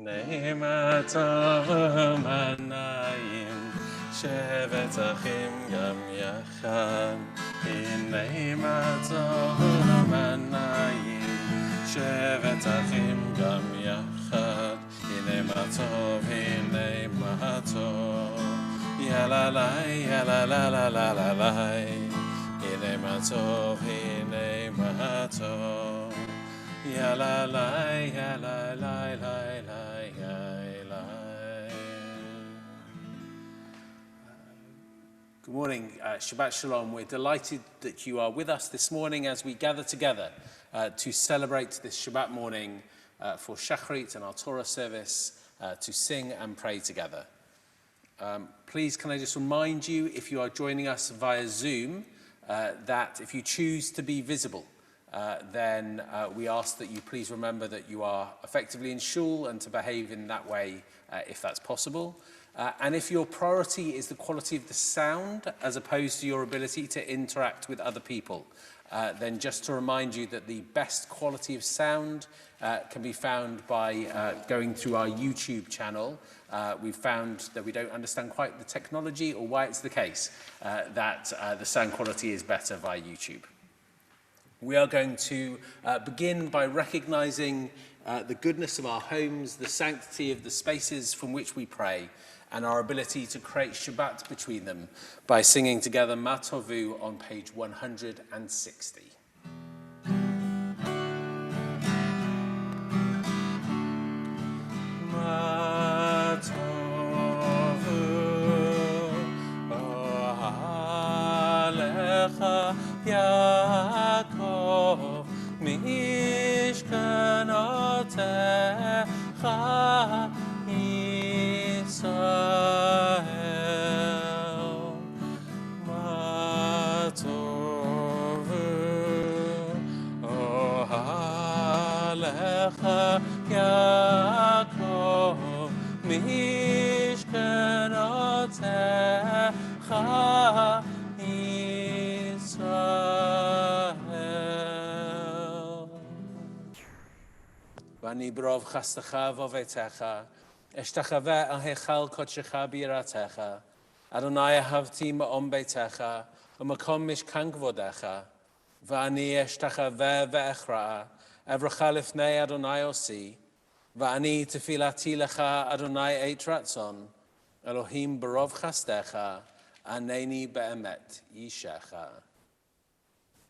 נעימתם הנעים, שבת אחים גם יחד. הנה מה טוב הנעים, שבת אחים גם יחד. הנה מה טוב, הנה מה טוב. יאללה לי, יאללה לה לה לה לה לי. הנה מה טוב, הנה מה טוב. יאללה לי, יאללה לי לי לי לי. Good morning, Shabbat Shalom. We're delighted that you are with us this morning as we gather together to celebrate this Shabbat morning for Shacharit and our Torah service, to sing and pray together. Please, can I just remind you, if you are joining us via Zoom, that if you choose to be visible, then we ask that you please remember that you are effectively in shul and to behave in that way if that's possible. And if your priority is the quality of the sound as opposed to your ability to interact with other people, then just to remind you that the best quality of sound can be found by going through our YouTube channel. We've found that we don't understand quite the technology or why it's the case that the sound quality is better via YouTube. We are going to begin by recognizing the goodness of our homes, the sanctity of the spaces from which we pray, and our ability to create Shabbat between them by singing together Matovu on page 160. Yaakov mishkanotecha Yisrael ma tovu ohalecha Yaakov mishkanotecha Vani brov chastacha vovetecha, eshtachave al hechal kodshecha biratecha, Adonai ahavti ma'om beitecha, u'makom mishkan kvodecha, vani eshtachave ve'echra'a, evracha lifnei Adonai osi, vani tefilati lecha Adonai eit ratzon, Elohim brov chastecha, aneni be'emet yishecha.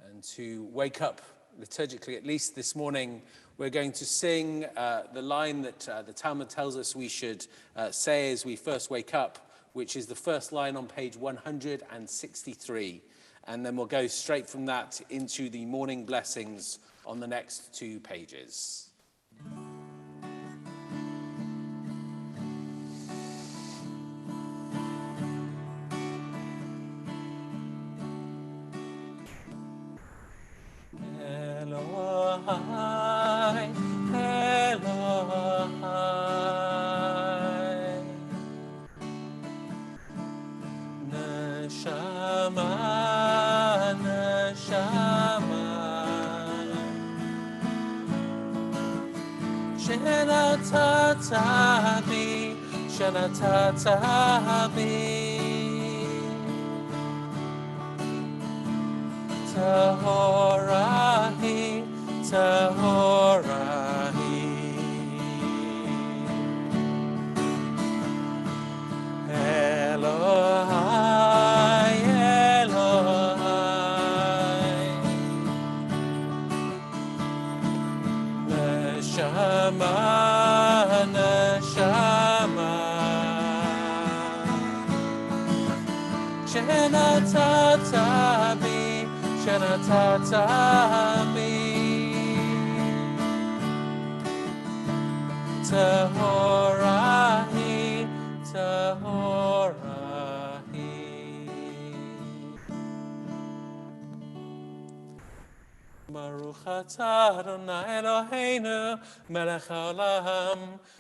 And to wake up liturgically, at least this morning, we're going to sing the line that the Talmud tells us we should say as we first wake up, which is the first line on page 163. And then we'll go straight from that into the morning blessings on the next two pages. Elohai, Elohai, Neshama, Neshama, Shenatata bi, Shenatata bi, Tahorahi, Tahorahi, Elohai, Elohai, Neshama, Neshama, Shenatata bi, Shenatata bi, Tahorahi, Tahorahi. Baruch atah Adonai Eloheinu, melech haolam,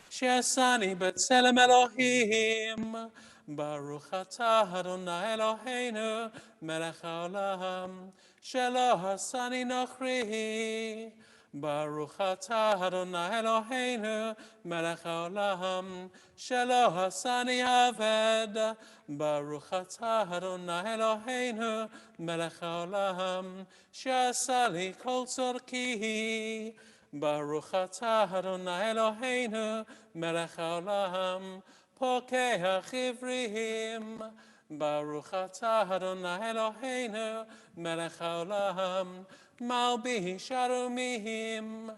she'asani b'tzelem Elohim. Baruch atah Adonai Eloheinu, melech haolam, she'lo hasani nochri. Baruch atah Adonai Eloheinu melech haolam shelo hasani aved. Baruch atah Adonai Eloheinu melech haolam she'asa li kol tzorki. Baruch atah Adonai Eloheinu melech haolam pokeach ivrim. Baruch atah Adonai Eloheinu melech haolam malbih sharumim.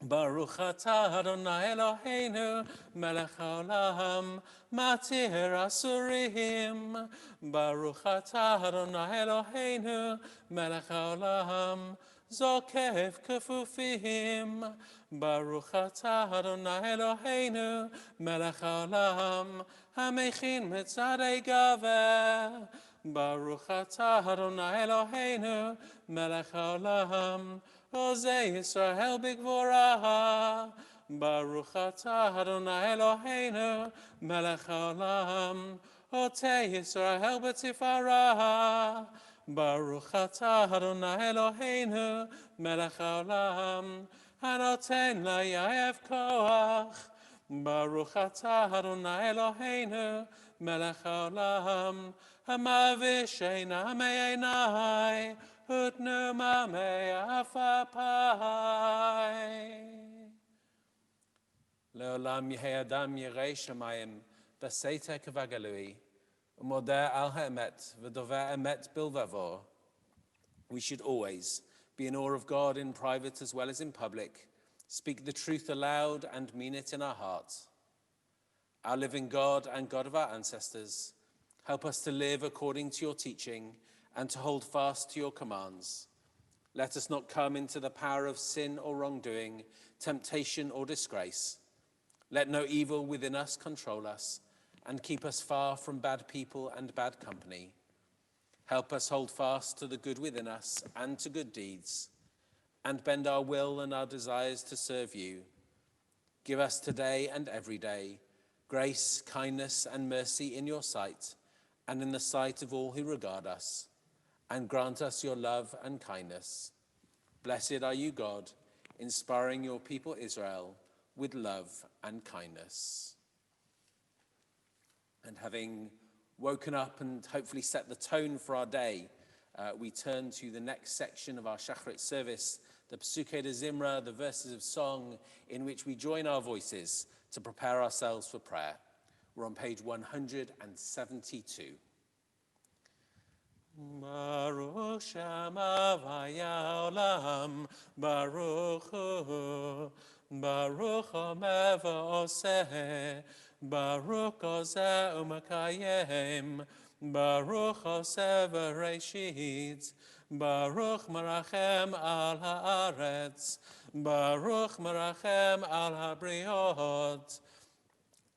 Baruch atah Adonai Eloheinu melech haolam matir asurim. Baruch atah Adonai Eloheinu melech haolam zokef kefufim. Baruch atah Adonai Eloheinu melech haolam hamechin mitzadei gaveh. Baruch atah Adonai Eloheinu melech haolam Ozei Yisrael b'gvora. Baruch atah Adonai Eloheinu melech haolam Otei Yisrael b'tifara. Baruch atah Adonai Eloheinu melech haolam hanoten layayev koach. Baruch atah Adonai Eloheinu melech haolam hamavish einam einai utnu mamei afapai. Leolam yehei adam yirei shamayim b'seita kavagalui u'modeh al ha'emet v'dover emet bilvavo. We should always be in awe of God in private as well as in public, speak the truth aloud and mean it in our hearts. Our living God and God of our ancestors, help us to live according to your teaching and to hold fast to your commands. Let us not come into the power of sin or wrongdoing, temptation or disgrace. Let no evil within us control us and keep us far from bad people and bad company. Help us hold fast to the good within us and to good deeds, and bend our will and our desires to serve you. Give us today and every day grace, kindness, and mercy in your sight and in the sight of all who regard us, and grant us your love and kindness. Blessed are you, God, inspiring your people Israel with love and kindness. And having woken up and hopefully set the tone for our day, we turn to the next section of our Shacharit service, the Pesukei de Zimra, the verses of song, in which we join our voices to prepare ourselves for prayer. We're on page 172. Baruch Shema V'Yaolam, Baruch Hu, Baruch Omer V'Oseh, Baruch Ozeh U'Makayem, Baruch Oseh V'Reishit, Baruch Merachem Al Haaretz, Baruch Merachem Al Habriot,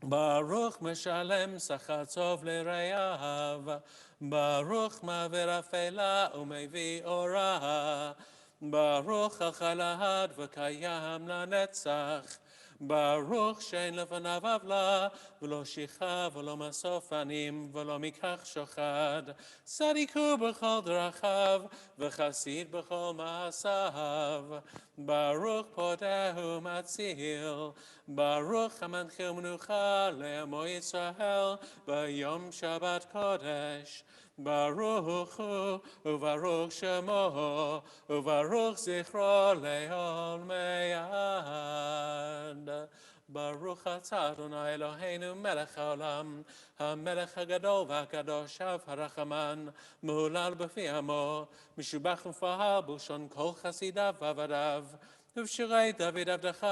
Baruch Meshalem Sachar Tov L'Reyav, Baruch Ma'avir Afela U'Mevi Ora, Baruch Achalad V'Kayam LaNetzach, Baruch Shein Lefanav Avla, V'lo Shicha V'lo Masof Anim, V'lo Mikach Shochad, Tzadiku B'chol Drachav, V'chasid B'chol Ma'asav, Baruch Podehu Matzil, Baruch HaManchil Menucha Le'amo Yisrael, B'yom Shabbat Kodesh, Baruch Hu, Uvaruch Shemo, Uvaruch Zichro Le'ol Meyad. Baruch atah Adonai Eloheinu melech haolam, hamelech hagadol v'hakadosh harachaman, mehulal b'fi amo, mishubach ufahal b'lshon kol chasidav v'avadav, ובשירי דוד עבדך,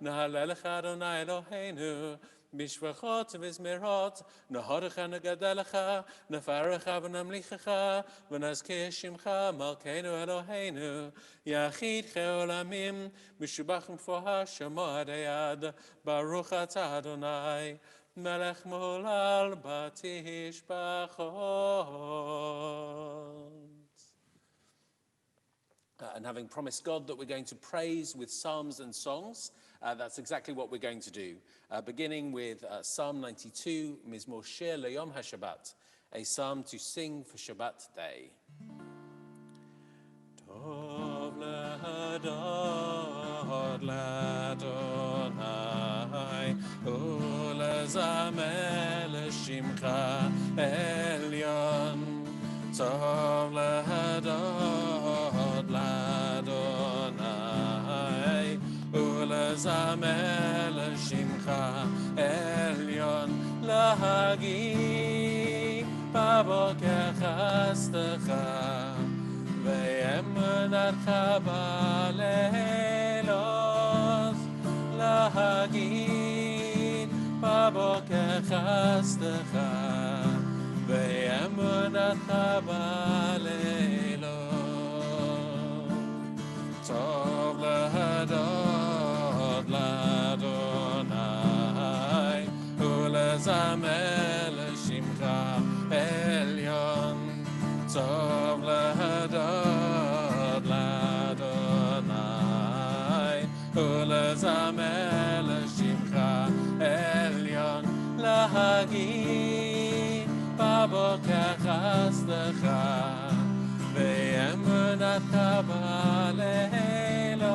נהללך אדוני אלוהינו, בשבחות וזמירות, נהודך נגדלך, נפארך ונמליכך, ונזכיר שמך מלכנו אלוהינו, יחיד כעולמים, משובח ומפואר שמו עד היד, ברוך אתה אדוני, מלך מהולל בתשבחות. And having promised God that we're going to praise with psalms and songs, that's exactly what we're going to do. Beginning with Psalm 92, Mizmor Shir L'Yom HaShabbat, a psalm to sing for Shabbat day. Tov le'Adam לאדוני ולזמר לשמך עליון טוב להודות לאדוני ולזמר לשמך עליון להגיד בבוקר חסדך ואמונתך בלילות להגיד בבוקר חסדך ואמונתך בלילות טוב להודות לאדוני ולזמר לשמך עליון טוב להודות לאדוני ולזמר לשמך עליון להגיד בבוקר חסדך ואמונתך בלילות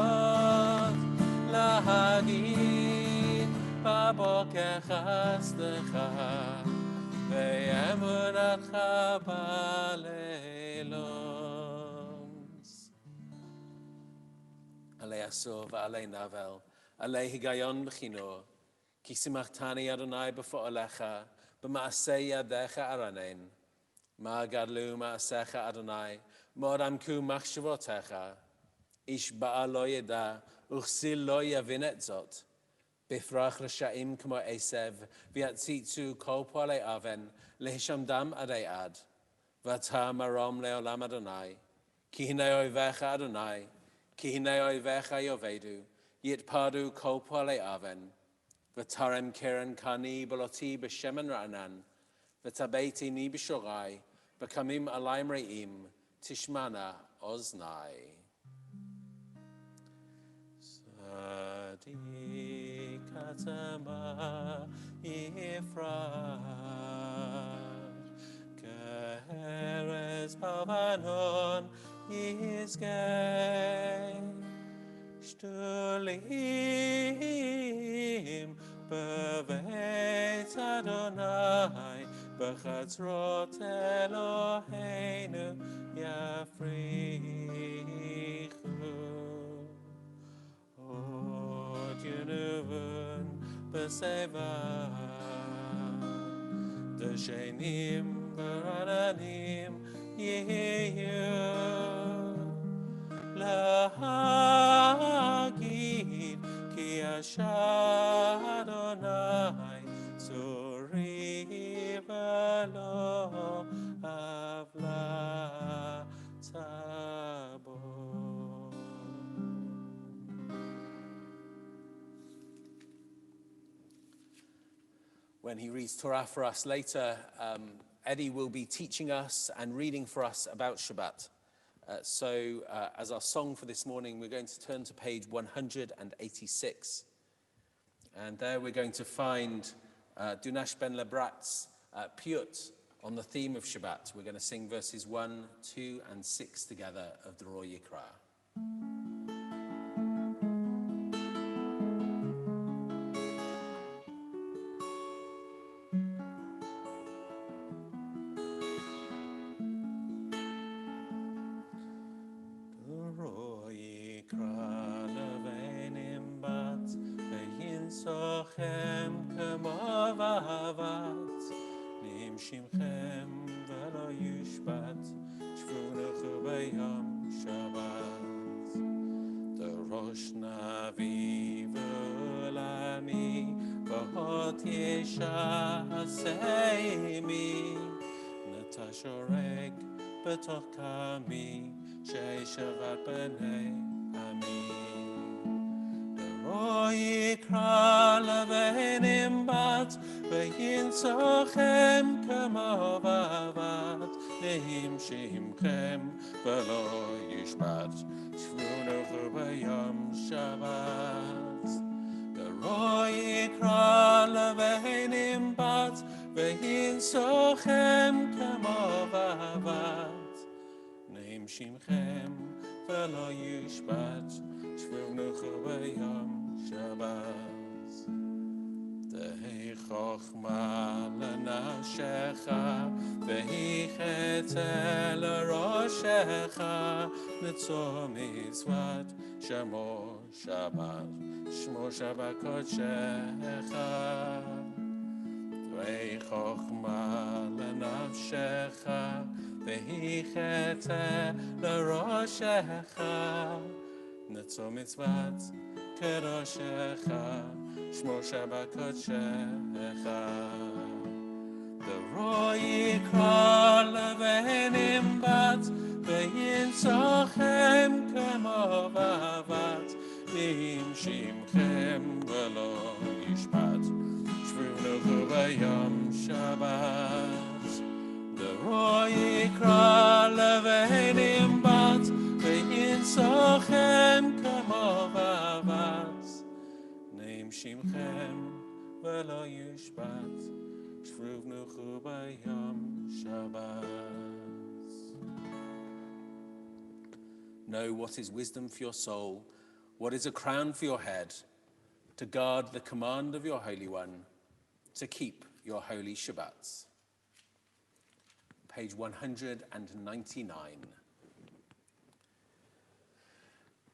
להגיד בבוקר חסדך ואמונתך בלילות. עלי עשור ועלי נבל, עלי היגיון בחינור, כי שמחתני אדוני בפועלך, במעשה ידיך ארנן. מה גדלו מעשיך אדוני, מאוד עמקו מחשבותיך. איש בעל לא ידע, וכסיל לא יבין את זאת. בפרח רשעים כמו עשב, ויציצו כל פועלי אבן, להישמדם עדי עד. ואתה מרום לעולם אדוני, כי הנה אויביך אדוני, כי הנה אויביך יאבדו, יתפרדו כל פועלי אבן. ותרם קרן קני בלותי בשמן רענן, ותבט עיני בשורי, בקמים עליים רעים, תשמענה אוזני. צדיק עצמה יפרח, כארז בלבנון ישגה, שתולים בבית אדוני, בחצרות אלוהינו יפריחו. עוד ינובון בשיבה, דשנים ברעננים יהיו, להגיד כי ישר אדוני צורי ולא עוולה תבוא. When he reads Torah for us later, Eddie will be teaching us and reading for us about Shabbat. So as our song for this morning, we're going to turn to page 186. And there we're going to find Dunash ben Lebrat's Piyut on the theme of Shabbat. We're going to sing verses 1, 2, and 6 together of the Roy Yikra. שוכם כמו ואהבת, נמשמכם ולא יושבת, שבו ביום שבת. דרוש נביא ועולמי, באות ישעשמי, נטש הורג בתוך קמי, שישבת בני עמי. יקרא לבנים בת, וינסוכם כמו ואהבת, נמשמכם ולא ישבת, שבו ביום שבת. דרו יקרא לבנים בת, וינסוכם כמו ואהבת, נמשמכם v'lo yushbat, shvivnuchu b'yom Shabbat. Dehei chochma l'nafshecha, v'hi chetel l'roshecha, Nitzor mitzvat Shemo Shabbat, Shmo Shabbat kodshecha. Dvei chochma l'nafshecha, v'hi chetel l'roshecha, Nitzor mitzvat kedoshecha, Shmo Shabbat kodshecha. The roy yikra levenim bat, ve'yin sochem kemovavat, im shimchem v'lo yishpat, shvivnuchu b'yom Shabbat. The roy yikra levenim bat, ve'yin sochem kemovavat, im shimchem v'lo yishpat, shvivnuchu b'yom Shabbat. Know what is wisdom for your soul, what is a crown for your head, to guard the command of your Holy One, to keep your holy Shabbats. Page 199.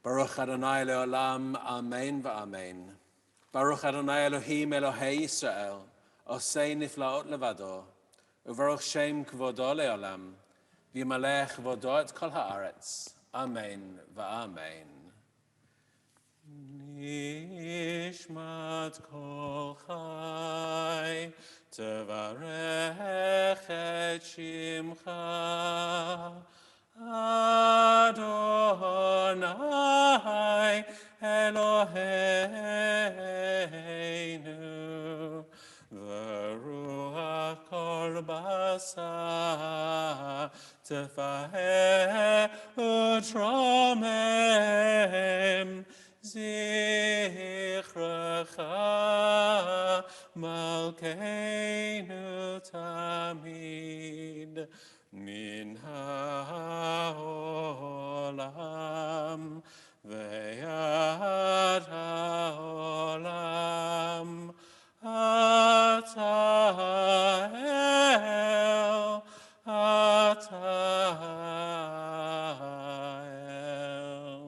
Baruch Adonai le'olam, amen v'amen. Baruch Adonai Elohim Elohei Yisrael, Osei niflaot levado, uvaruch shem kvodo le'olam, v'yimalech kvodo et kol haaretz. Amen v'amen. Nishmat kol chai, tevarech et shimcha, Adonai Eloheinu, v'ruach kol basar, tefaheh u'tromem, zichrecha malkeinu tamid, min ha'olam ve'ad ha'olam, ata el, ata el.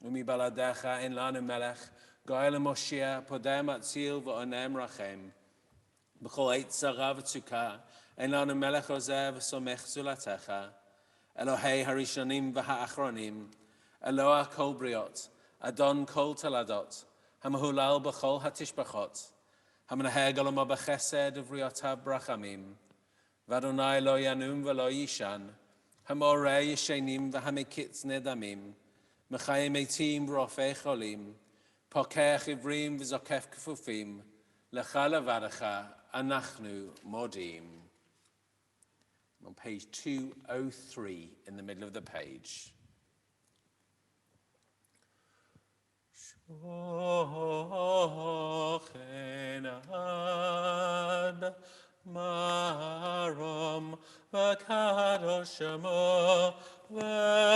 Umi baladecha en lanu melech, goel Moshiach, podem atzil v'onem rachem, b'chol eitzara v'tzuka, en lanu melech ozev somech zulatecha, Elohei harishonim v'ha'achronim, Eloah kol briot, Adon kol taladot, hamahulal b'chol hatishbachot, hamanaheg olama b'chesed v'riotav brachamim, v'Adonai lo yanum v'lo yishan, hamorei yishenim v'hamikitz nedamim, mechayim eitim v'rofei cholim, pokech ivrim v'zokef kfufim, lecha levadecha, anachnu modim. On page 203 in the middle of the page. Shochen ad marom v'kadosh shemo v'chatuv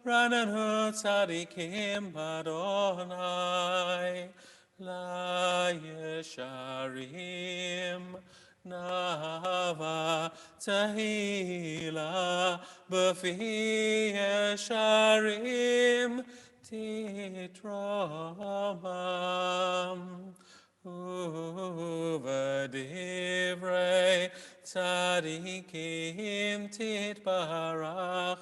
rananu tzadikim b'Adonai la yesharim Nava Tahila B'fi Yesharim Titromam Uvadivrei Tzadikim Titbarach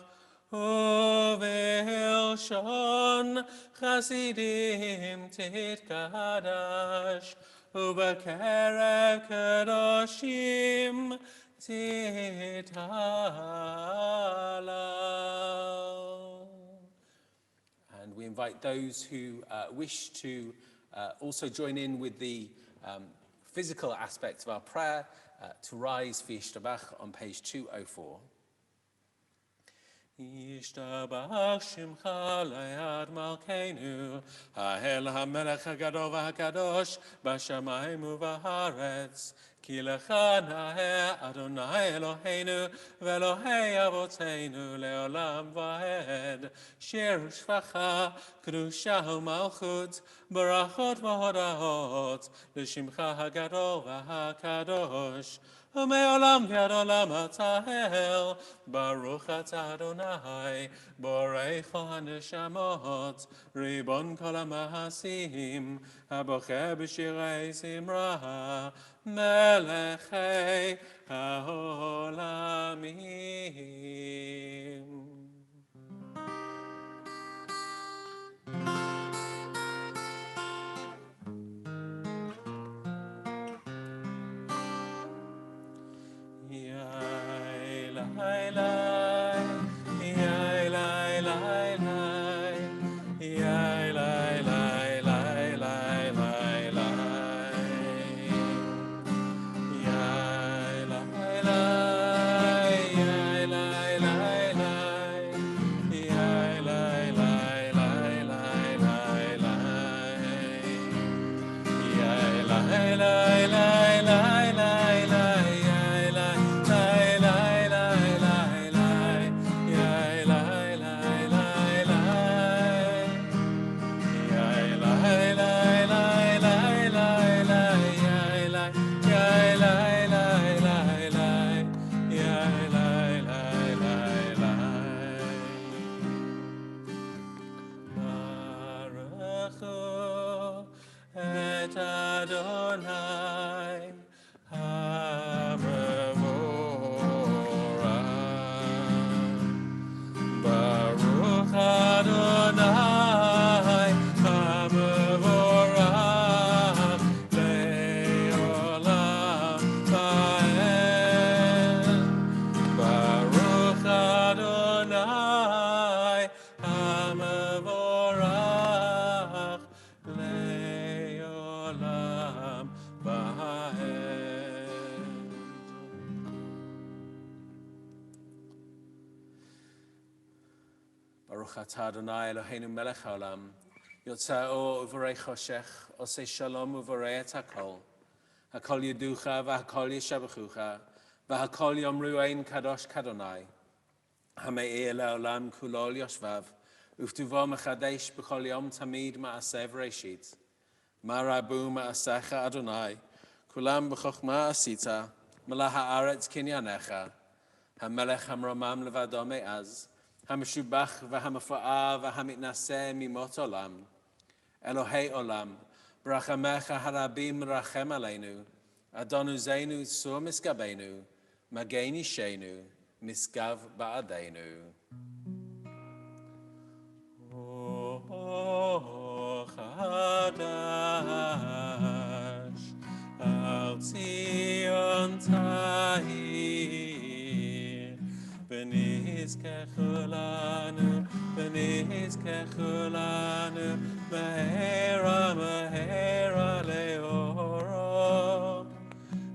Uvilshon Chasidim Titkadash Ubakerev Kadoshim Titala. And we invite those who wish to also join in with the physical aspect of our prayer to rise for Yishtabach on page 204. ישתבח שמך ליד מלכנו, האל המלך הגדול והקדוש, בשמיים ובארץ. כי לך נאה אדוני אלוהינו, ואלוהי אבותינו לעולם ועד. שיר ושפחה, קדושה ומלכות, ברכות והודאות, לשמך הגדול והקדוש. ומעולם ועד עולם אתה אל, ברוך אתה אדוני, בורא כל הנשמות, ריבון כל המעשים, הבוחר בשירי זמרה, מלכי העולמים. ברוך אתה אדוני אלוהינו מלך העולם, יוצא אור ובורא חושך, עושה שלום ובורא את הכל. הכל ידעוך והכל ישבחוך, והכל יאמרו אין קדוש כאדוני. המאיר לעולם כולו ליושביו, וכתובו מחדש בכל יום תמיד מעשה וראשית. מה רבו מעשיך אדוני, כולם בחוכמה עשית, מלא הארץ קנייניך. המלך המרומם לבדו מאז, המשובח והמפואר והמתנשא ממות עולם. אלוהי עולם, ברחמך הרבים רחם עלינו, אדון עוזנו צור משגבנו, מגן אישנו, משגב בעדנו. חדש, על ציון תאיר, ונזכח לנו, ונזכח לנו, מהרה מהרה לאורו.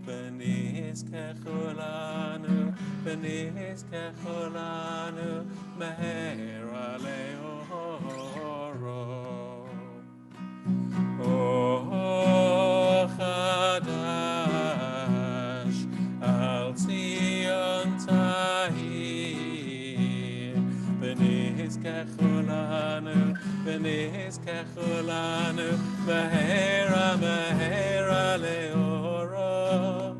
ונזכח לנו, ונזכח לנו, מהרה לאורו. אור חדש, על ציון תאיר, ונזכח לנו, ונזכח לנו, מהרה מהרה לאורו.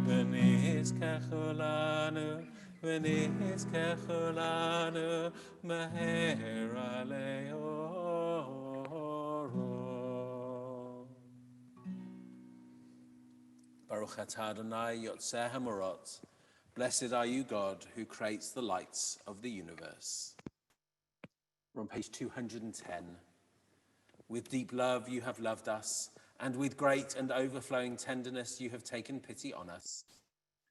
ונזכח לנו, ונזכח לנו, מהרה לאורו. Baruch atah Adonai yotzei hamorot. Blessed are you, God, who creates the lights of the universe. We're on page 210. With deep love you have loved us, and with great and overflowing tenderness you have taken pity on us.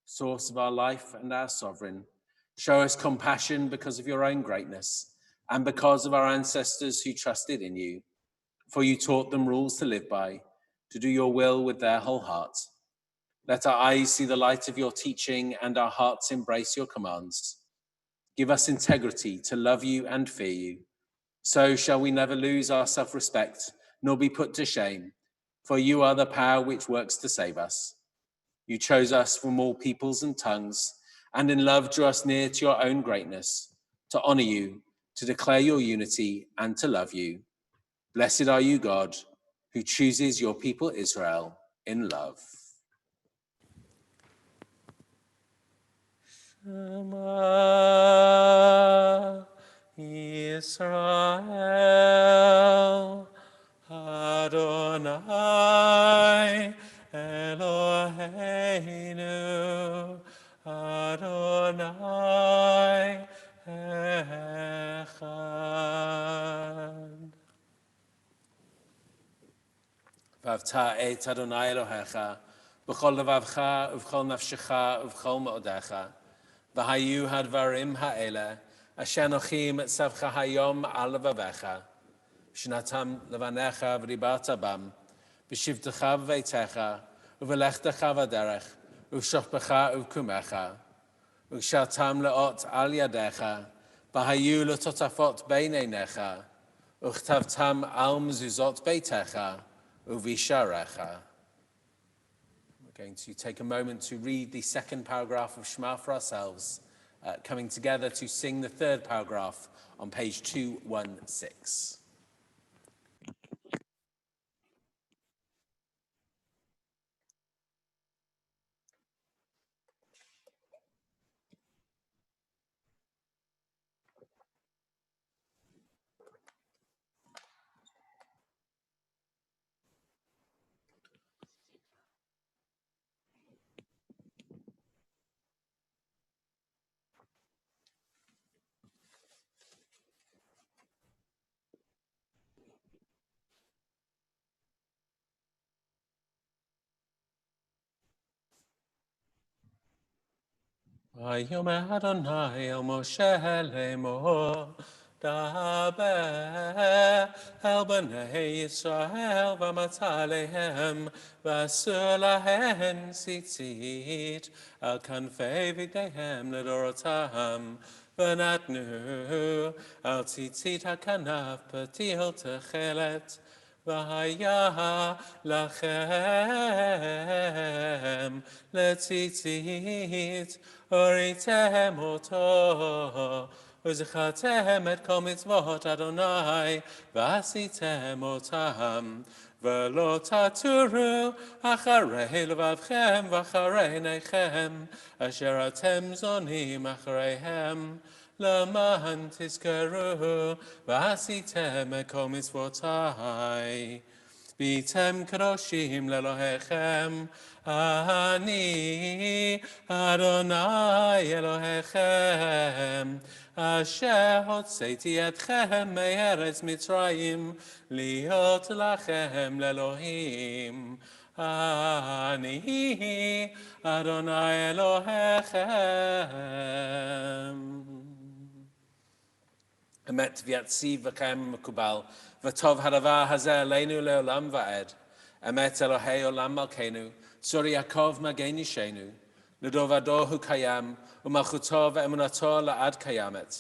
Source of our life and our sovereign, show us compassion because of your own greatness, and because of our ancestors who trusted in you. For you taught them rules to live by, to do your will with their whole heart. Let our eyes see the light of your teaching and our hearts embrace your commands. Give us integrity to love you and fear you. So shall we never lose our self-respect, nor be put to shame, for you are the power which works to save us. You chose us from all peoples and tongues, and in love drew us near to your own greatness, to honor you, to declare your unity, and to love you. Blessed are you, God, who chooses your people Israel in love. Shema Yisrael, Adonai Eloheinu, Adonai Echad. V'avta et Adonai Elohecha, b'chol levavcha, uv'chol nafshecha, uv'chol me'odecha. V'hayu hadvarim ha'ele, asher nochim et savcha hayom al levavecha. Shnatam levanecha v'ribata bam, v'shivtecha v'veitecha, uv'lechtecha v'derech, uv'shofpecha uv'kumecha. Uv'shatam le'ot al yadecha, v'hayu letotafot beinenecha, uv'chtavtam al mezuzot beitecha, uvisharecha. We're going to take a moment to read the second paragraph of Shema for ourselves, coming together to sing the third paragraph on page 216. Vayom Adonai el Moshe lemor, daber el bnei Yisrael v'amatah alehem v'asur lahen tzitzit al kanfei v'gdeihem ledorotam v'natnu al tzitzit hakanaf patil techelet v'haya lachem letzitzit Oritem oto, uzichatem et kol mitzvot Adonai, v'asitem otam, v'lo taturu acharei levavchem v'acharei neichem, asher atem zonim achareihem, למען תזכרו ועשיתם את כל מצוותיי. והייתם קדושים לאלוהיכם, אני אדוני אלוהיכם, אשר הוצאתי אתכם מארץ מצרים, להיות לכם לאלוהים. אני אדוני אלוהיכם. אמת ויציב וקיים מקובל, וטוב הדבר הזה עלינו לעולם ועד. אמת אלוהי עולם מלכנו, צור יעקב מגן אישנו, לדור ודור הוא קיים, ומלכותו ואמונתו לעד קיימת.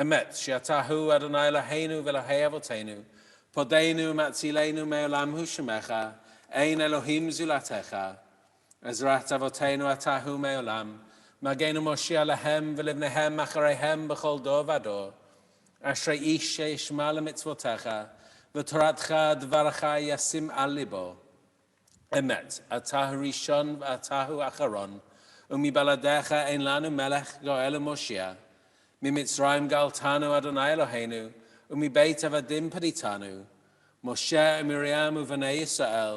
אמת שאתה הוא אדוני אלוהינו ואלוהי אבותינו, פודנו ומצילנו מעולם הוא שמך, אין אלוהים זולתך. עזרת אבותינו אתה הוא מעולם, מגן ומושיע להם ולבניהם אחריהם בכל דור ודור. אשרי איש שישמע למצוותיך, ותורתך דברך ישים על ליבו. אמת, אתה הראשון ואתה הוא האחרון, ומבלעדיך אין לנו מלך גואל ומושיע. ממצרים גאלתנו אדוני אלוהינו, ומבית עבדים פדיתנו. משה ומרים ובני ישראל,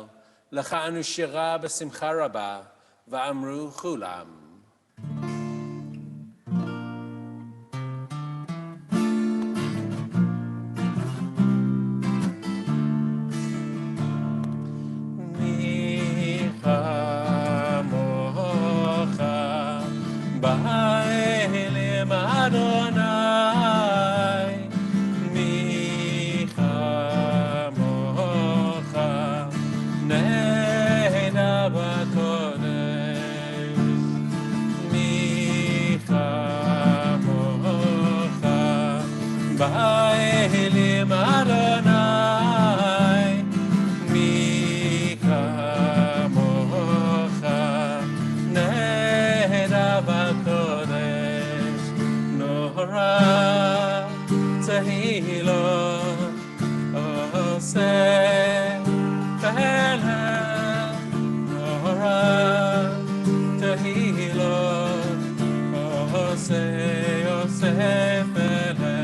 לך אנו שירה בשמחה רבה, ואמרו כולם. Ba'elim Adonai Mi kamocha Neda b'kodesh Nora Tehilo Oseh Peleh Nora Tehilo Oseh Oseh Peleh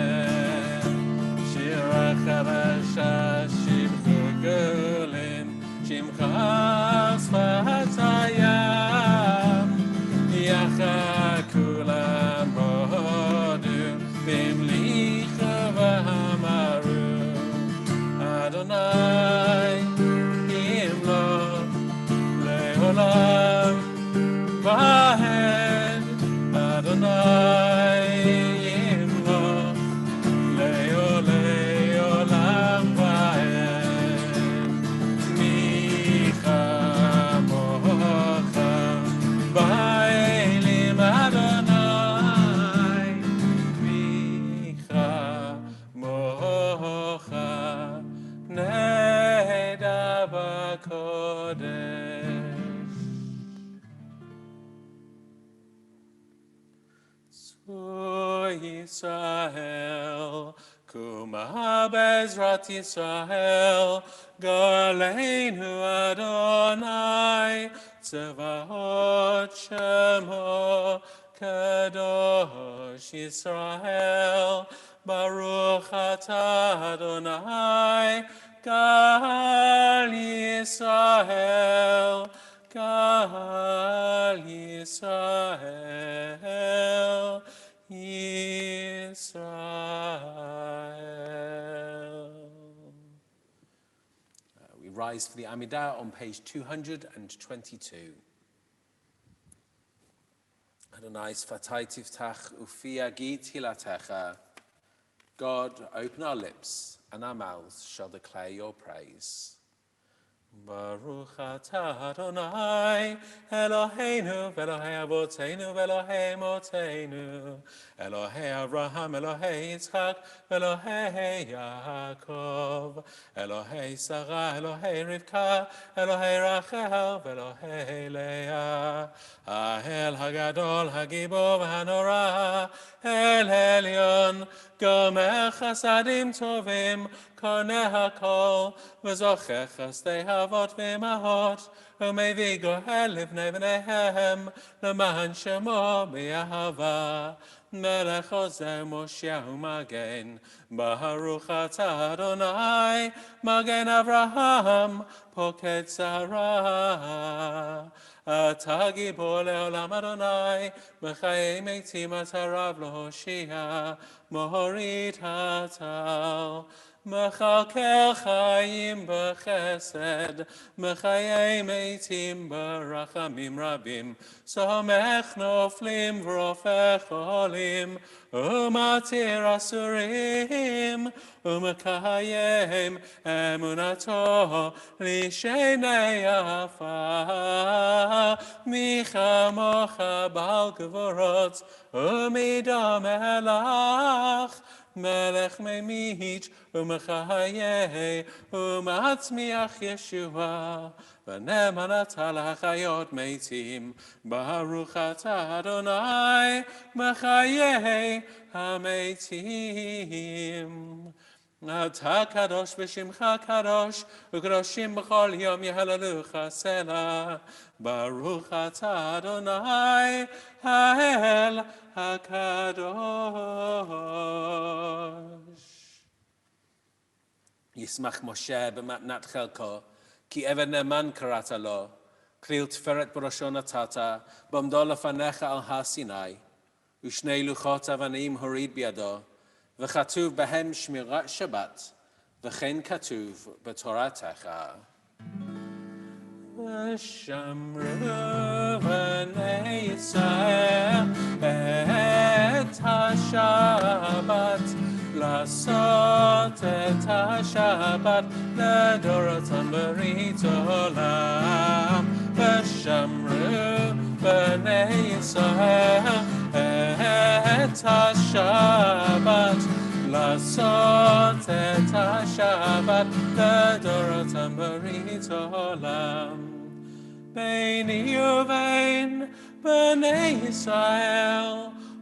Shira Chadasha Shimcha Gulim Shimcha Sfat Hayam Yacha Kulam Rodu Bimlicha V'Hamaru Adonai Imlo Leolam Vahed Adonai Imlo Leolam Vahed Micha Mocha Ba'elim Adonai Micha Mocha Neda b'kodesh Tzur Yisrael Kuma Bezrat Yisrael Goleinu Adonai Tzevahot Shemo Kadosh Yisrael Baruch Atah Adonai Gal Yisrael Gal Yisrael Yisrael. We rise for the Amidah on page 222. Adonai Sfatai Tiftach Ufi Agi Tilatecha. God, open our lips, and our mouths shall declare your praise. Baruch atah Adonai, Eloheinu, Elohei Avotenu, Elohei Motenu, Elohei Avraham, Elohei Yitzchak, Elohei Yaakov, Elohei Sarah, Elohei Rivka, Elohei Rachel, Elohei Leah, Ahel Hagadol, Hagibor, Hanora, El Elyon, Gomer Chasadim Tovim, Koneh HaKol, V'zocheh Chasdei Havot V'imahot, U'mevii Gohel Livnei B'neihem, L'mahan Shemo B'Yahava, Melech Ozer Moshiach Magen, Baruch atah Adonai, Magen Avraham, Poked Sarah. אתה גיבור לעולם אדוני, בחיי מתים אתה רב להושיע, מוריד הטל. מכלכל חיים בחסד, מחיי מתים ברחמים רבים, סומך נופלים ורופא חולים, ומתיר אסורים, ומקיים אמונתו לשני יפה. מי כמוך בעל גבורות, ומידה מלך, מלך ממית ומחיה ומצמיח ישועה, ונאמן אתה להחיות מתים. ברוך אתה אדוני מחיי המתים. אתה קדוש ושמך קדוש, וקדושים בכל יום יהללוך סלה. ברוך אתה אדוני האל הקדוש. ישמח משה במתנת חלקו, כי עבד נאמן קראת לו, כליל תפארת בראשו נתת, בעומדו לפניך על הר סיני, ושני לוחות אבנים הוריד בידו, וכתוב בהם שמירת שבת, וכן כתוב בתורתך. ושמרו בני ישראל את השבת, לעשות את השבת לדורותם ברית עולם. ושמרו בני ישראל את השבת, לעשות את השבת לדורותם ברית עולם. ביני ובין בני ישראל,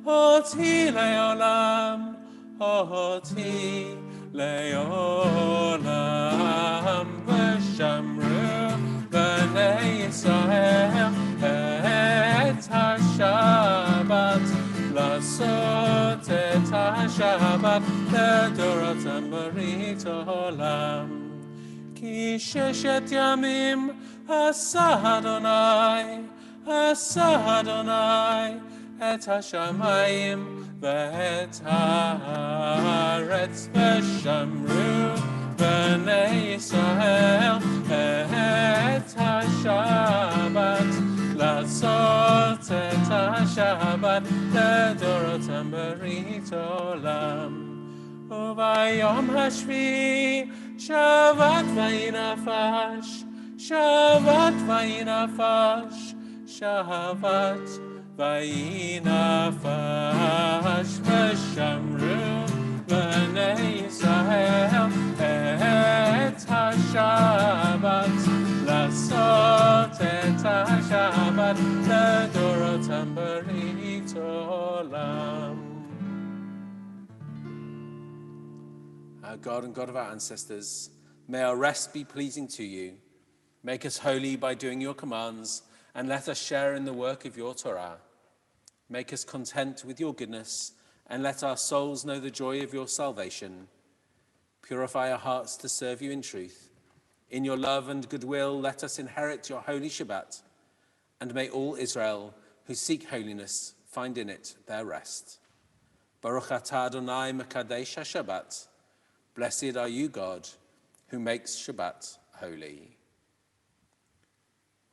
אותי לעולם, אותי לעולם. ושמרו בני ישראל את השבת, לעשות את השבת לדורותם ברית עולם. כי 6 ימים עשה אדוני את השמיים ואת הארץ, ושמרו בני ישראל את השבת, לעשות את השבת לדורותם ברית עולם. וביום השביעי שבת וינפש, שבת וינפש, שבת וינפש. ושמרו בני ישראל את השבת, לעשות את השבת לדורותם ברית עולם. Our God and God of our ancestors, may our rest be pleasing to you. Make us holy by doing your commands, and let us share in the work of your Torah. Make us content with your goodness, and let our souls know the joy of your salvation. Purify our hearts to serve you in truth. In your love and goodwill, let us inherit your holy Shabbat, and may all Israel who seek holiness find in it their rest. Baruch atah Adonai mekadesh HaShabbat. Blessed are you, God, who makes Shabbat holy.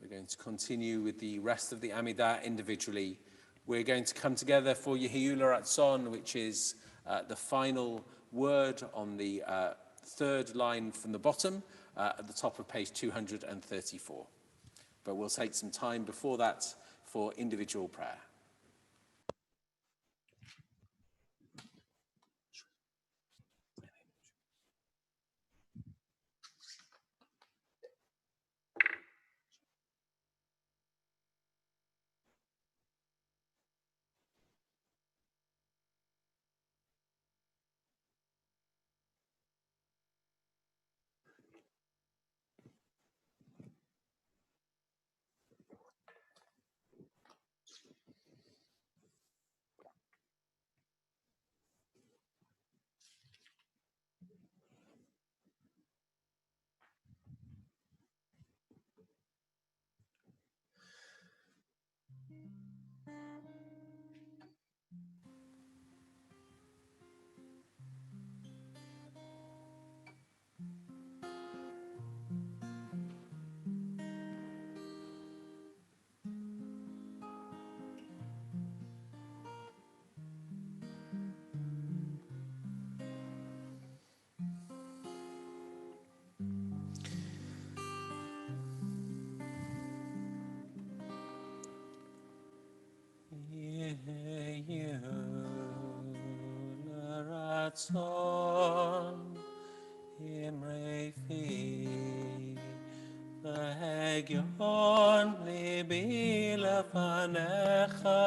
We're going to continue with the rest of the Amidah individually. We're going to come together for Yehiyu L'Ratzon, which is the final word on the third line from the bottom at the top of page 234. But we'll take some time before that for individual prayer. L'Ratzon imrei fi v'hegion libi lefanecha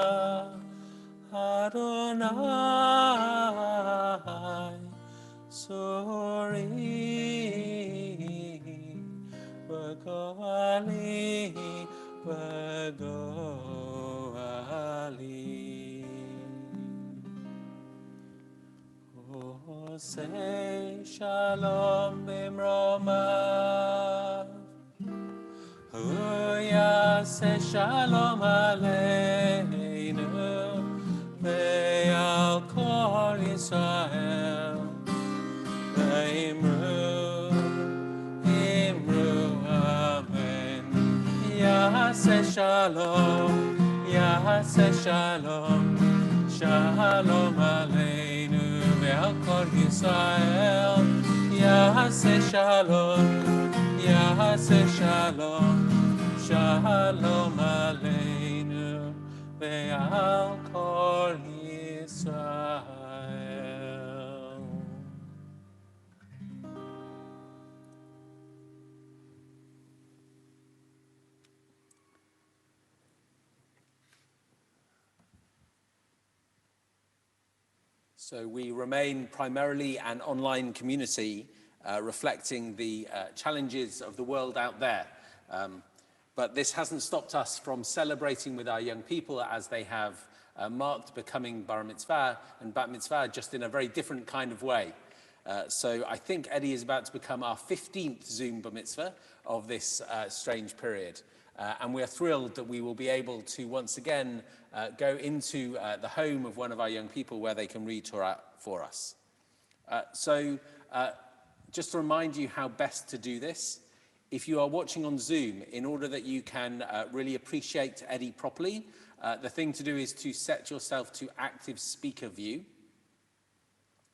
Adonai suri v'goali Say shalom bimromav, hu yaseh shalom aleinu ve'al kol Yisrael, ve'imru amen. Yaseh shalom, shalom aleinu ve'al kol Yisrael. Yaseh shalom, shalom aleinu ve'al kol Yisrael. So we remain primarily an online community reflecting the challenges of the world out there. But this hasn't stopped us from celebrating with our young people as they have marked becoming bar mitzvah and bat mitzvah, just in a very different kind of way. So I think Eddie is about to become our 15th Zoom bar mitzvah of this strange period. And we are thrilled that we will be able to once again go into the home of one of our young people where they can read Torah for us. Just to remind you how best to do this, if you are watching on Zoom, in order that you can really appreciate Eddie properly, the thing to do is to set yourself to active speaker view.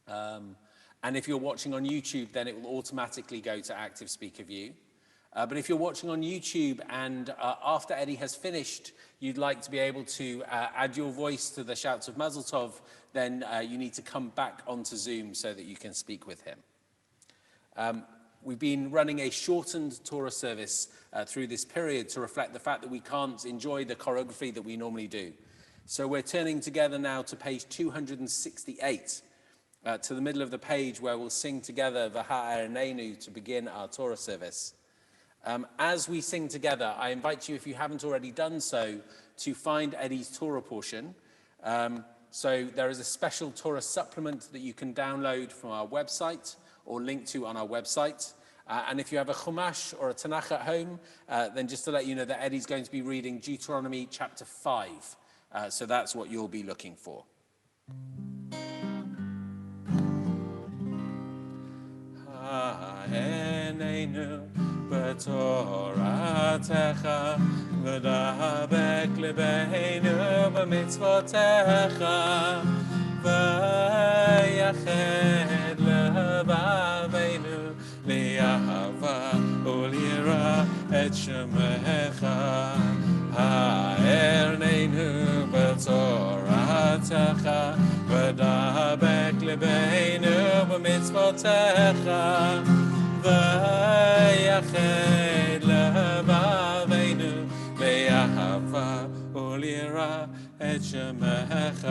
And if you're watching on YouTube, then it will automatically go to active speaker view. But if you're watching on YouTube and after Eddie has finished, you'd like to be able to add your voice to the shouts of Mazel Tov, then you need to come back onto Zoom so that you can speak with him. We've been running a shortened Torah service through this period to reflect the fact that we can't enjoy the choreography that we normally do. So we're turning together now to page 268, to the middle of the page where we'll sing together V'ha'ernenu to begin our Torah service. As we sing together, I invite you, if you haven't already done so, to find Eddie's Torah portion. So there is a special Torah supplement that you can download from our website or link to on our website. And if you have a Chumash or a Tanakh at home, then just to let you know that Eddie's going to be reading Deuteronomy chapter 5. So that's what you'll be looking for. בתורתך ודבק ליבנו במצוותיך ויחד לבבינו לאהבה וליראה את שמך הארננו בתורתך ודבק ליבנו במצוותיך ויחד לבבינו לאהבה וליראה את שמך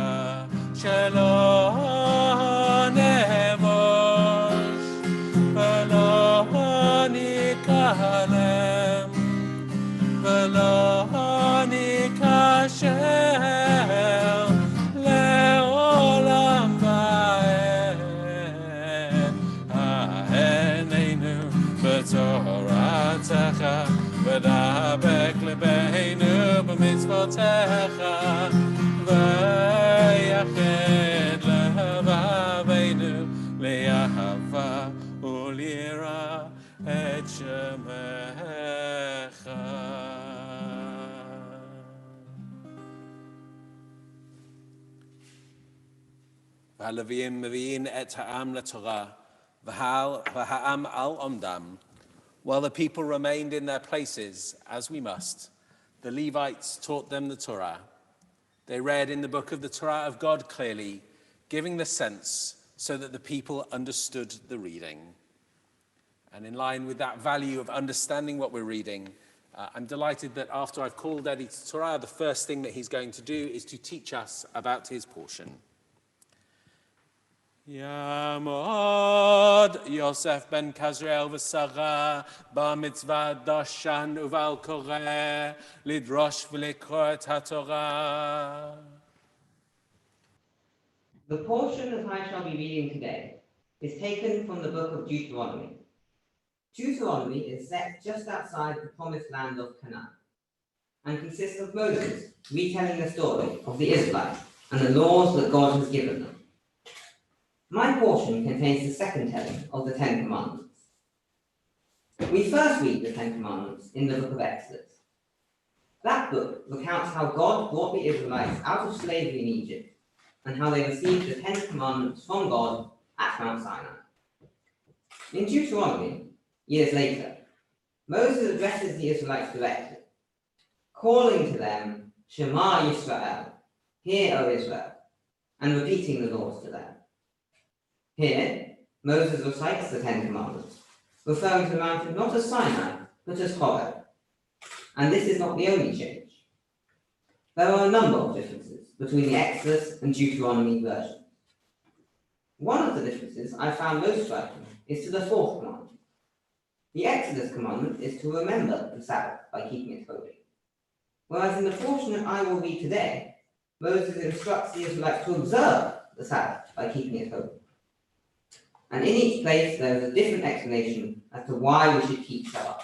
שלא נבוש ולא ניכלם ולא ניכשל לעולם ועד העננו בתורתך ודבק ליבנו במצוותיך ויחד לבבינו לאהבה וליראה את שמך. והלוויים מביאים את העם לתורה והעם על עומדם. While the people remained in their places, as we must, the Levites taught them the Torah. They read in the book of the Torah of God clearly, giving the sense so that the people understood the reading. And in line with that value of understanding what we're reading, I'm delighted that after I've called Eddie to Torah, the first thing that he's going to do is to teach us about his portion. Yamod Yosef ben Kazriel v'Sara b'mitzvah dashan uval koreh lidrosh v'likro et haTorah. The portion that I shall be reading today is taken from the book of Deuteronomy. Deuteronomy is set just outside the promised land of Canaan and consists of Moses retelling the story of the Israelites and the laws that God has given them. My portion contains the second telling of the Ten Commandments. We first read the Ten Commandments in the book of Exodus. That book recounts how God brought the Israelites out of slavery in Egypt and how they received the Ten Commandments from God at Mount Sinai. In Deuteronomy, years later, Moses addresses the Israelites directly, calling to them, Shema Yisrael, hear, O Israel, and repeating the laws to them. Here, Moses recites the Ten Commandments, referring to the mountain not as Sinai, but as Horeb. And this is not the only change. There are a number of differences between the Exodus and Deuteronomy versions. One of the differences I found most striking is to the fourth commandment. The Exodus commandment is to remember the Sabbath by keeping it holy. Whereas in the portion that I will read today, Moses instructs the Israelites to observe the Sabbath by keeping it holy. And in each place there is a different explanation as to why we should keep Shabbat.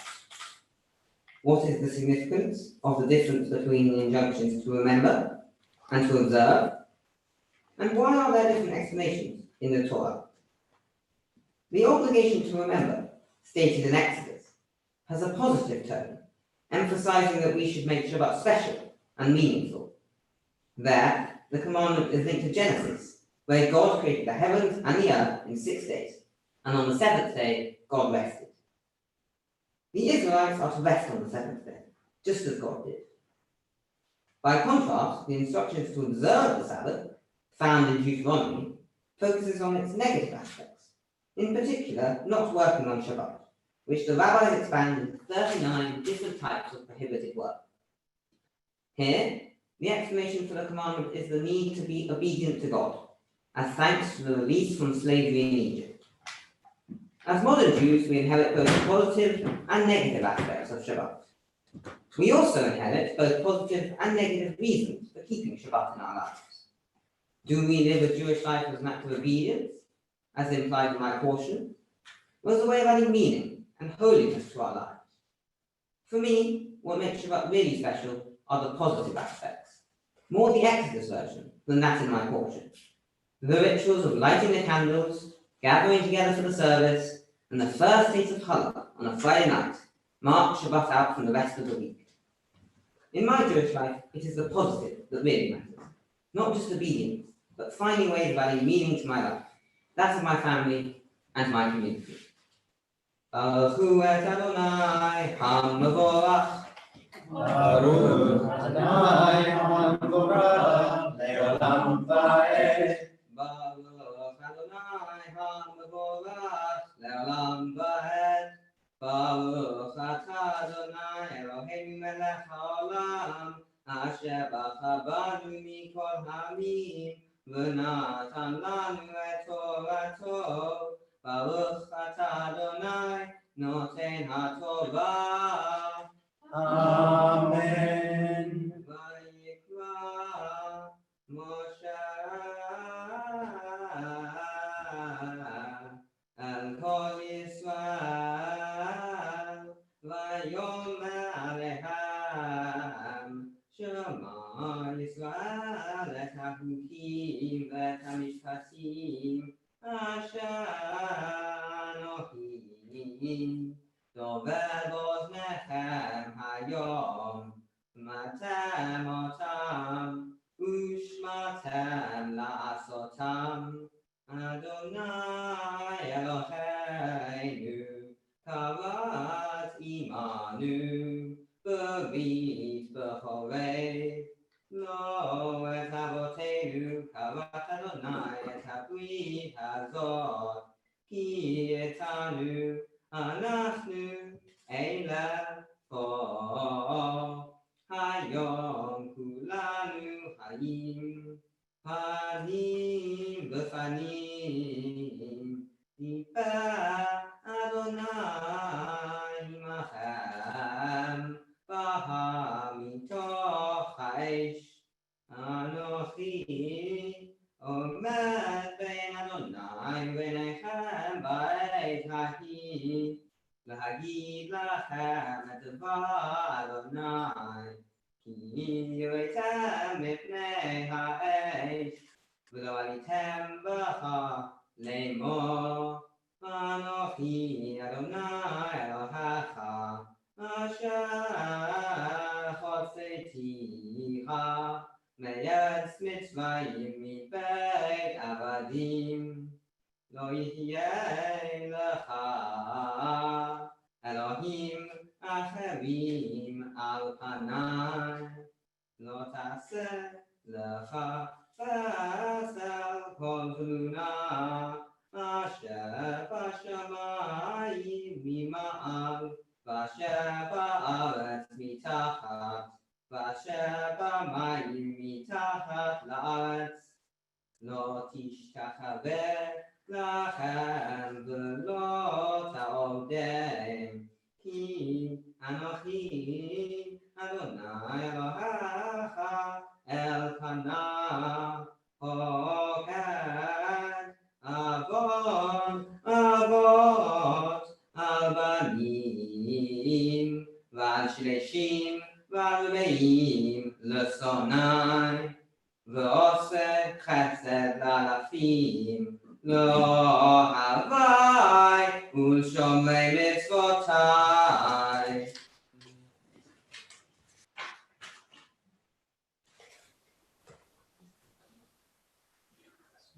What is the significance of the difference between the injunctions to remember and to observe? And why are there different explanations in the Torah? The obligation to remember, stated in Exodus, has a positive tone, emphasizing that we should make Shabbat special and meaningful. There, the commandment is linked to Genesis, where God created the heavens and the earth in 6 days, and on the seventh day, God rested. The Israelites are to rest on the seventh day, just as God did. By contrast, the instructions to observe the Sabbath, found in Deuteronomy, focuses on its negative aspects, in particular, not working on Shabbat, which the rabbis expand into 39 different types of prohibited work. Here, the explanation for the commandment is the need to be obedient to God, as thanks to the release from slavery in Egypt. As modern Jews, we inherit both positive and negative aspects of Shabbat. We also inherit both positive and negative reasons for keeping Shabbat in our lives. Do we live a Jewish life as an act of obedience, as implied in my portion, or as a way of adding meaning and holiness to our lives? For me, what makes Shabbat really special are the positive aspects, more the Exodus version than that in my portion. The rituals of lighting the candles, gathering together for the service, and the first days of Challah on a Friday night mark Shabbat out from the rest of the week. In my Jewish life, it is the positive that really matters, not just obedience, but finding ways of adding meaning to my life, that of my family, and my community. Baruch hu et Adonai HaMevorach. Baruch Adonai HaMevorach le'olam va'ed. Baruch Adonai HaMevorach le'olam va'ed. Baruch atah Adonai Eloheinu melech haolam, asher bacha banu mikol ha'amim, v'natan lanu et torato. Baruch atah Adonai noten haTorah. Amen. Vayikra Moshe el kol Yisrael, vayomer aleichem Shema Yisrael et hachukim v'et hamishpatim asher Anochi dover b'oznechem hayom, matem otam ushmatem la'asotam. Adonai Eloheinu kavat imanu b'rit b'chorei. Lo et avoteinu kavat Adonai et habrit hazot, ki etanu anachnu elefo hayom kulanu hayim. Panim b'fanim diber Adonai imachem mitoch ha'esh. Anochi omed ben Adonai v'neichem ba'et ha'hi, להגיד לכם את דבר אדוני, כי יראיתם מפני האש, ולא עליתם בך לאמור, אנוכי אדוני אלוהיך, אשר הוצאתיך מארץ מצרים מבית עבדים. לא יהיה לך אלוהים אחרים על פניי, לא תעשה לך פסל כל תלונה, אשר בשמיים ממעל, ואשר בארץ מתחת, ואשר במים מתחת לארץ. לא תשתחווה לכם ולא תעובדם, כי אנוכי אדוני אלוהיך אלקנה פוקד אבות על בנים ועל שלישים ועל רבעים לשונאי, ועושה חסד לאלפים לאוהביי ולשומרי מצוותיי.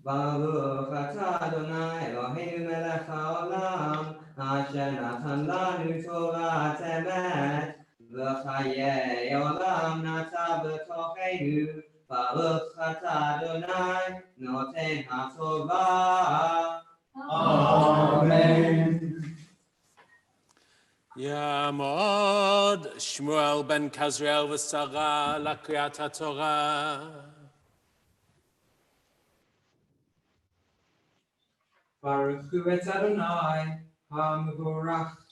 ברוך אתה אדוני אלוהינו מלך העולם, אשר נתן לנו תורת אמת וחיי עולם נטע בתוכנו. ברוך אתה אדוני נותן התורה. אמן. יעמוד שמואל בן קזריאל ושרה לקריאת התורה. ברכו את אדוני המבורך.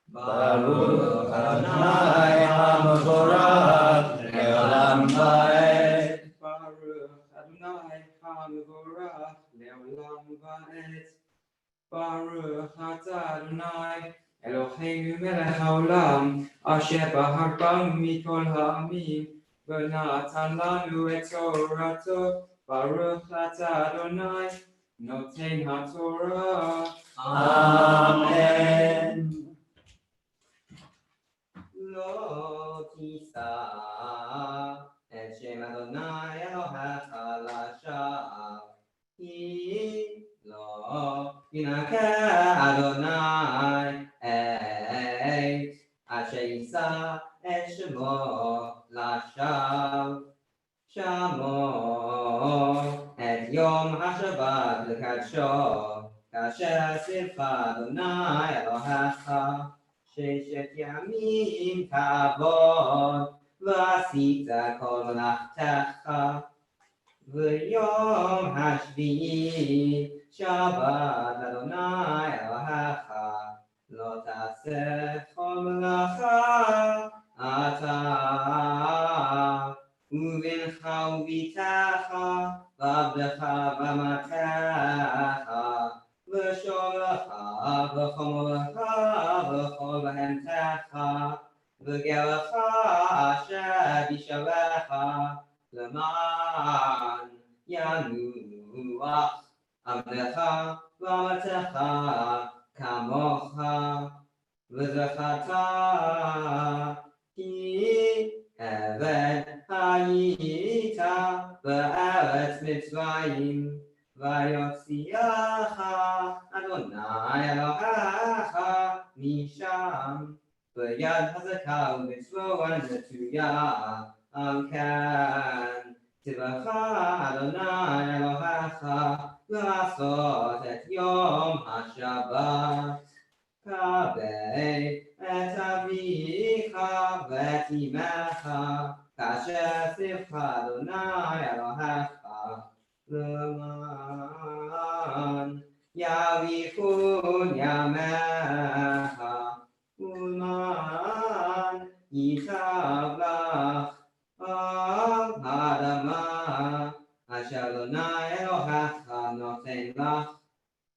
ברוך אדוני המבורך לעולם ועד. ברוך אדוני המבורך לעולם ועד. ברוך אתה אדוני אלוהינו מלך העולם, אשר בחר בנו מכל העמים ונתן לנו את תורתו. ברוך אתה אדוני נותן התורה. אמן. לא תישא את שם אדוני אלוהיך לשווא, כי לא ינקה אדוני את אשר יישא את שמו לשווא. שמור את יום השבת לקדשו, כאשר ציווך אדוני אלוהיך. ששת ימים תעבוד ועשית כל מלאכתך, ויום השביעי שבת לאדוני אלוהיך. לא תעשה כל מלאכה אתה ובנך וביתך ועבדך ומתך ושומרך וחמורך וכל בהמתך וגרך אשר בשבך, למען ינוח עבדך ואמתך כמוך. וזכרת כי עבד היית בארץ מצרים, ויוציאך אדוני אלוהיך משם ביד חזקה ובצבא נטויה. על כן ציווך אדוני אלוהיך לעשות את יום השבת. כבד את אביך ואת אמך, כאשר ציווך אדוני אלוהיך, למען יאריכון ימיך ולמען ייטב לך על האדמה אשר אדוני אלוהיך נותן לך.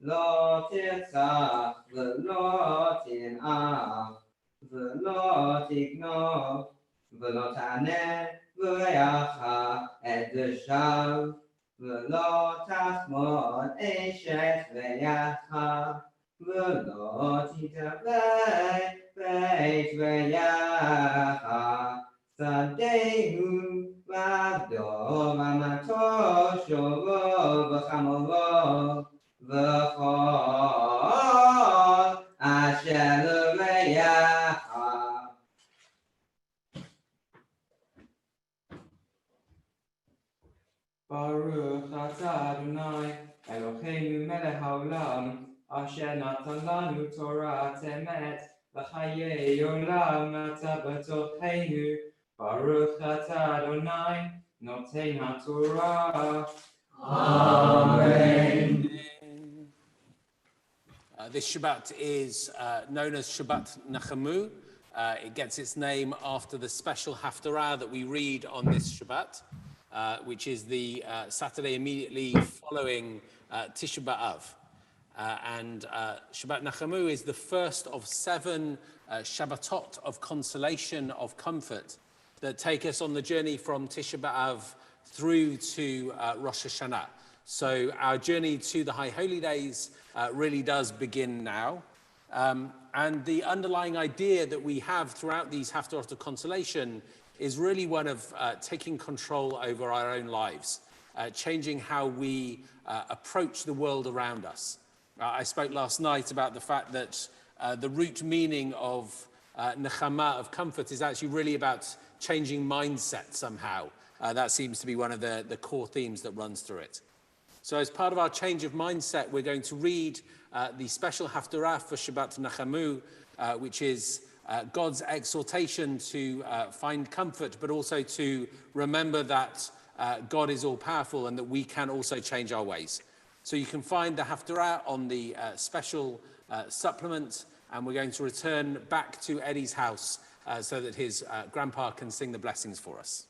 לא תרצח ולא תנאף ולא תגנוב ולא תענה לרעך את דרשיו, ולא תחמוד אשת רעך ולא תתאווה בית רעך. שדהו ועבדו ואמתו שורו וחמורו וכל אשר לרעך. ברוך אתה אדוני אלוהינו מלך העולם, אשר נתן לנו תורת אמת וחיי עולם נטע בתוכנו. ברוך אתה אדוני נותן התורה. Amen. This Shabbat is known as Shabbat Nachamu. It gets its name after the special Haftarah that we read on this Shabbat, which is the Saturday immediately following Tisha B'Av. And Shabbat Nachamu is the first of 7 Shabbatot of consolation, of comfort, that take us on the journey from Tisha B'Av through to Rosh Hashanah. So our journey to the High Holy Days really does begin now. And the underlying idea that we have throughout these Haftarot of consolation is really one of taking control over our own lives, changing how we approach the world around us. I spoke last night about the fact that the root meaning of nechama, of comfort, is actually really about changing mindset somehow. That seems to be one of the core themes that runs through it. So as part of our change of mindset, we're going to read the special Haftarah for Shabbat Nachamu, which is God's exhortation to find comfort, but also to remember that God is all-powerful and that we can also change our ways. So you can find the Haftarah on the special supplement, and we're going to return back to Eddie's house so that his grandpa can sing the blessings for us.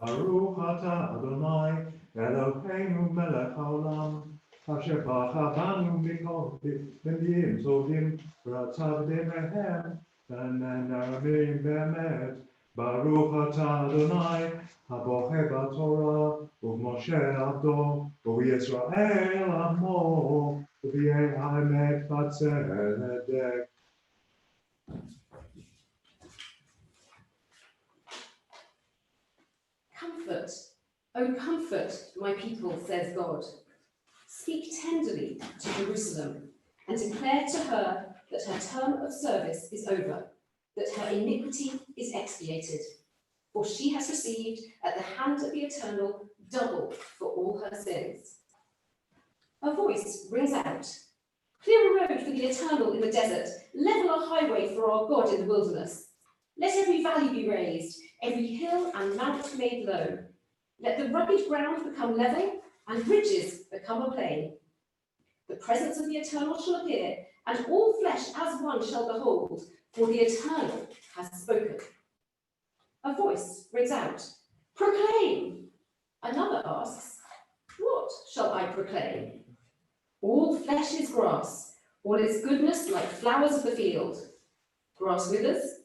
Baruch atah Adonai, Eloheinu melech haolam, asher bacha banu mikol b'nbiim tovim, v'ratzav b'nehem, v'nenarmim be'emet. Baruch atah Adonai, haboche b'Torah, u'Moshe abdo, u'Yisrael amo, u'v'yei ha'emet b'tzedek. Comfort, O comfort my people, says God. Speak tenderly to Jerusalem and declare to her that her term of service is over, that her iniquity is expiated, for she has received at the hand of the Eternal double for all her sins. A voice rings out, clear a road for the Eternal in the desert, level a highway for our God in the wilderness. Let every valley be raised, every hill and mount made low. Let the rugged ground become level and ridges become a plain. The presence of the Eternal shall appear, and all flesh as one shall behold, for the Eternal has spoken. A voice rings out, proclaim. Another asks, what shall I proclaim? All flesh is grass, all its goodness like flowers of the field. Grass withers,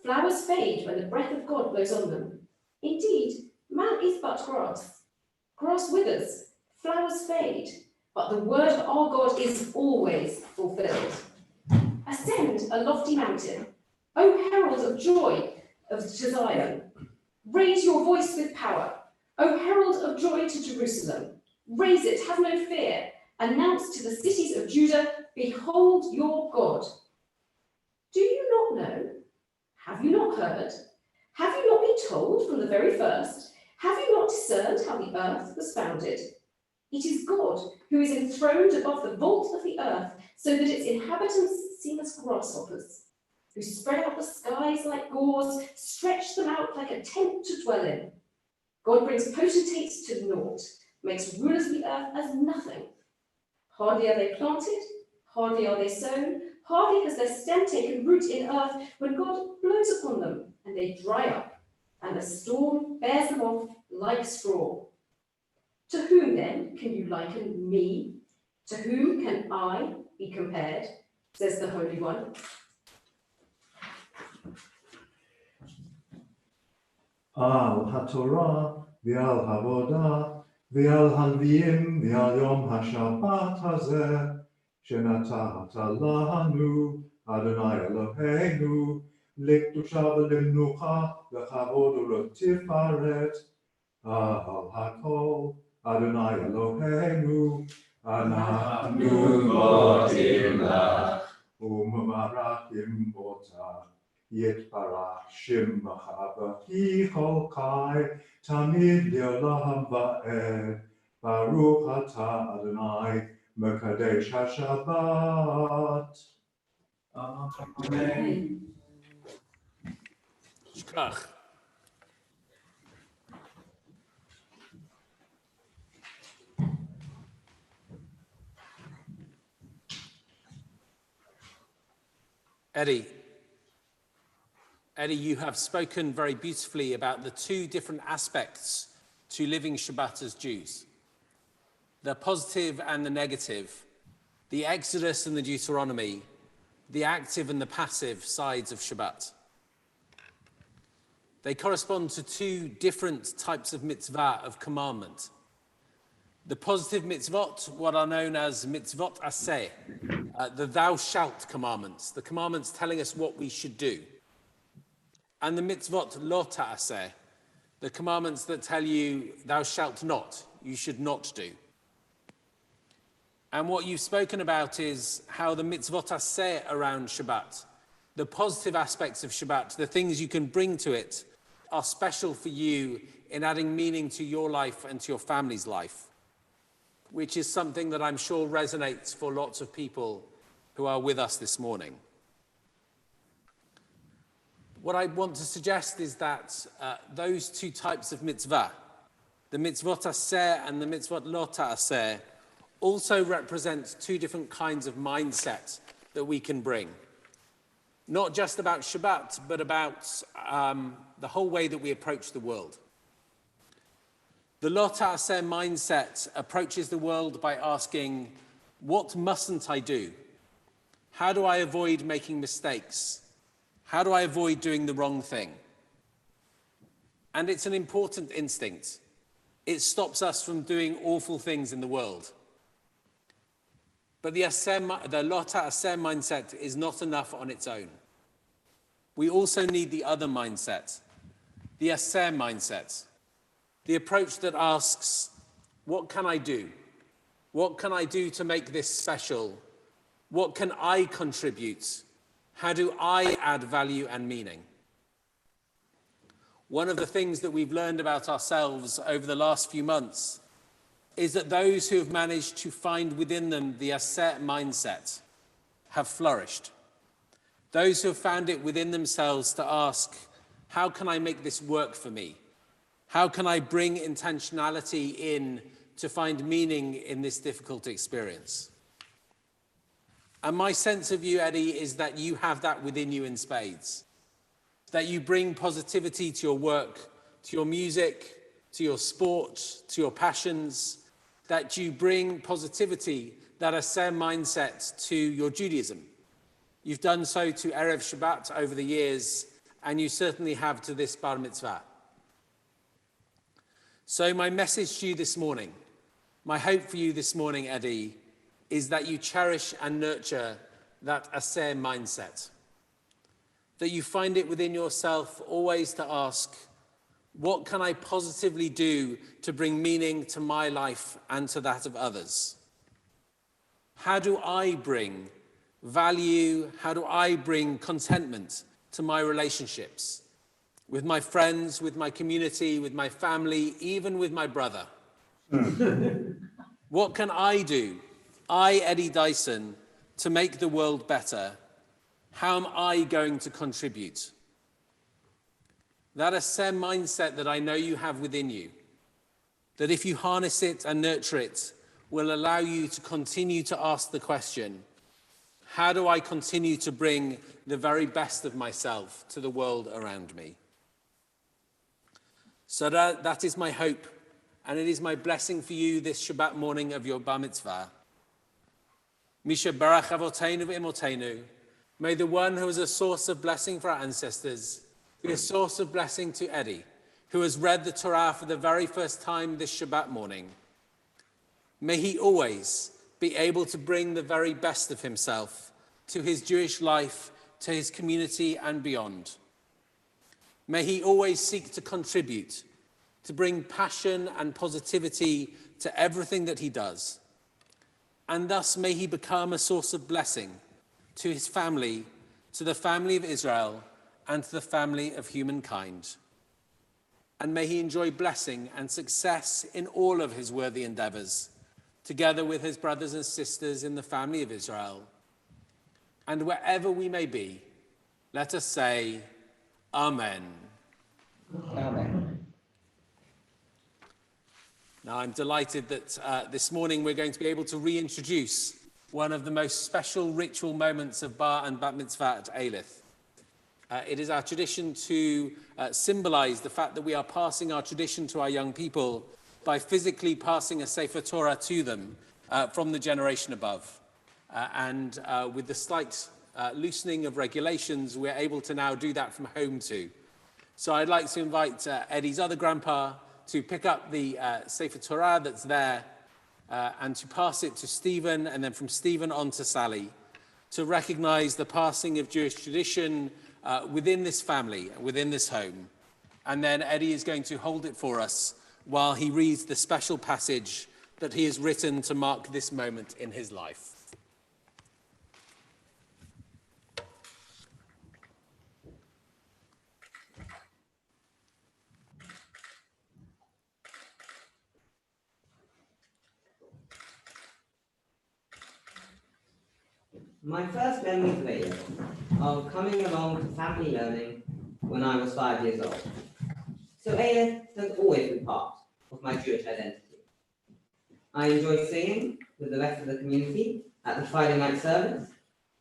flowers fade when the breath of God blows on them. Indeed, man is but grass. Grass withers, flowers fade, but the word of our God is always fulfilled. Ascend a lofty mountain, O herald of joy of Zion. Raise your voice with power, O herald of joy to Jerusalem. Raise it, have no fear. Announce to the cities of Judah, behold your God. Do you not know? Have you not heard? Have you not been told from the very first? Have you not discerned how the earth was founded? It is God who is enthroned above the vault of the earth, so that its inhabitants seem as grasshoppers, who spread out the skies like gauze, stretch them out like a tent to dwell in. God brings potentates to naught, makes rulers of the earth as nothing. Hardly are they planted, hardly are they sown, hardly has their stem taken root in earth, when God blows upon them, and they dry up, and the storm bears them off like straw. To whom then can you liken me? To whom can I be compared? Says the Holy One. Al HaTorah v'al Havodah v'al Hanviim v'al Yom HaShabbat hazeh shenatata lanu Adonai Eloheinu l'kedusha v'lemnucha v'chavod u'letifaret Al HaKol Adonai Eloheinu Anachnu modim lach u'mevarakim bota Yitbarach Shimcha v'Kichol Kai Tamid Le'olam Va'ed Baruch Atah Adonai Mekadesh HaShabbat. Amen. Shkach. Eddie, you have spoken very beautifully about the two different aspects to living Shabbat as Jews. The positive and the negative, the Exodus and the Deuteronomy, the active and the passive sides of Shabbat. They correspond to two different types of mitzvah, of commandment. The positive mitzvot, what are known as mitzvot aseh, the thou shalt commandments, the commandments telling us what we should do. And the mitzvot lo ta'aseh, the commandments that tell you thou shalt not, you should not do. And what you've spoken about is how the mitzvot aseh around Shabbat, the positive aspects of Shabbat, the things you can bring to it, are special for you in adding meaning to your life and to your family's life, which is something that I'm sure resonates for lots of people who are with us this morning. What I want to suggest is that those two types of mitzvah, the mitzvot aseh and the mitzvot lo ta'aseh, also represent two different kinds of mindset that we can bring. Not just about Shabbat, but about the whole way that we approach the world. The lo ta'aseh mindset approaches the world by asking, what mustn't I do? How do I avoid making mistakes? How do I avoid doing the wrong thing? And it's an important instinct. It stops us from doing awful things in the world. But the lo ta'aseh mindset is not enough on its own. We also need the other mindset, the aseh mindset, the approach that asks, what can I do? What can I do to make this special? What can I contribute? How do I add value and meaning? One of the things that we've learned about ourselves over the last few months is that those who have managed to find within them the aseh mindset have flourished. Those who have found it within themselves to ask, how can I make this work for me? How can I bring intentionality in to find meaning in this difficult experience? And my sense of you, Eddie, is that you have that within you in spades. That you bring positivity to your work, to your music, to your sport, to your passions. That you bring positivity, that aseh mindset, to your Judaism. You've done so to Erev Shabbat over the years, and you certainly have to this bar mitzvah. So my message to you this morning, my hope for you this morning, Eddie, is that you cherish and nurture that aseh mindset. That you find it within yourself always to ask, what can I positively do to bring meaning to my life and to that of others? How do I bring value? How do I bring contentment to my relationships? With my friends, with my community, with my family, even with my brother. What can I do? I, Eddie Dyson, to make the world better. How am I going to contribute? That aseh mindset that I know you have within you, that if you harness it and nurture it, will allow you to continue to ask the question, how do I continue to bring the very best of myself to the world around me? So that is my hope, and it is my blessing for you this Shabbat morning of your bar mitzvah. Misha barach avoteinu v'imotenu. May the one who is a source of blessing for our ancestors be a source of blessing to Eddie, who has read the Torah for the very first time this Shabbat morning. May he always be able to bring the very best of himself to his Jewish life, to his community and beyond. May he always seek to contribute, to bring passion and positivity to everything that he does. And thus may he become a source of blessing to his family, to the family of Israel, and to the family of humankind. And may he enjoy blessing and success in all of his worthy endeavors, together with his brothers and sisters in the family of Israel. And wherever we may be, let us say, Amen. Amen. Now, I'm delighted that this morning we're going to be able to reintroduce one of the most special ritual moments of Bar and Bat Mitzvah at Eilith. It is our tradition to symbolize the fact that we are passing our tradition to our young people by physically passing a Sefer Torah to them from the generation above. And with the slight loosening of regulations, we're able to now do that from home too. So I'd like to invite Eddie's other grandpa to pick up the Sefer Torah that's there and to pass it to Stephen, and then from Stephen on to Sally, to recognize the passing of Jewish tradition within this family, within this home. And then Eddie is going to hold it for us while he reads the special passage that he has written to mark this moment in his life. My first memories of Eilith are coming along to family learning when I was 5 years old. So Eilith has always been part of my Jewish identity. I enjoy singing with the rest of the community at the Friday night service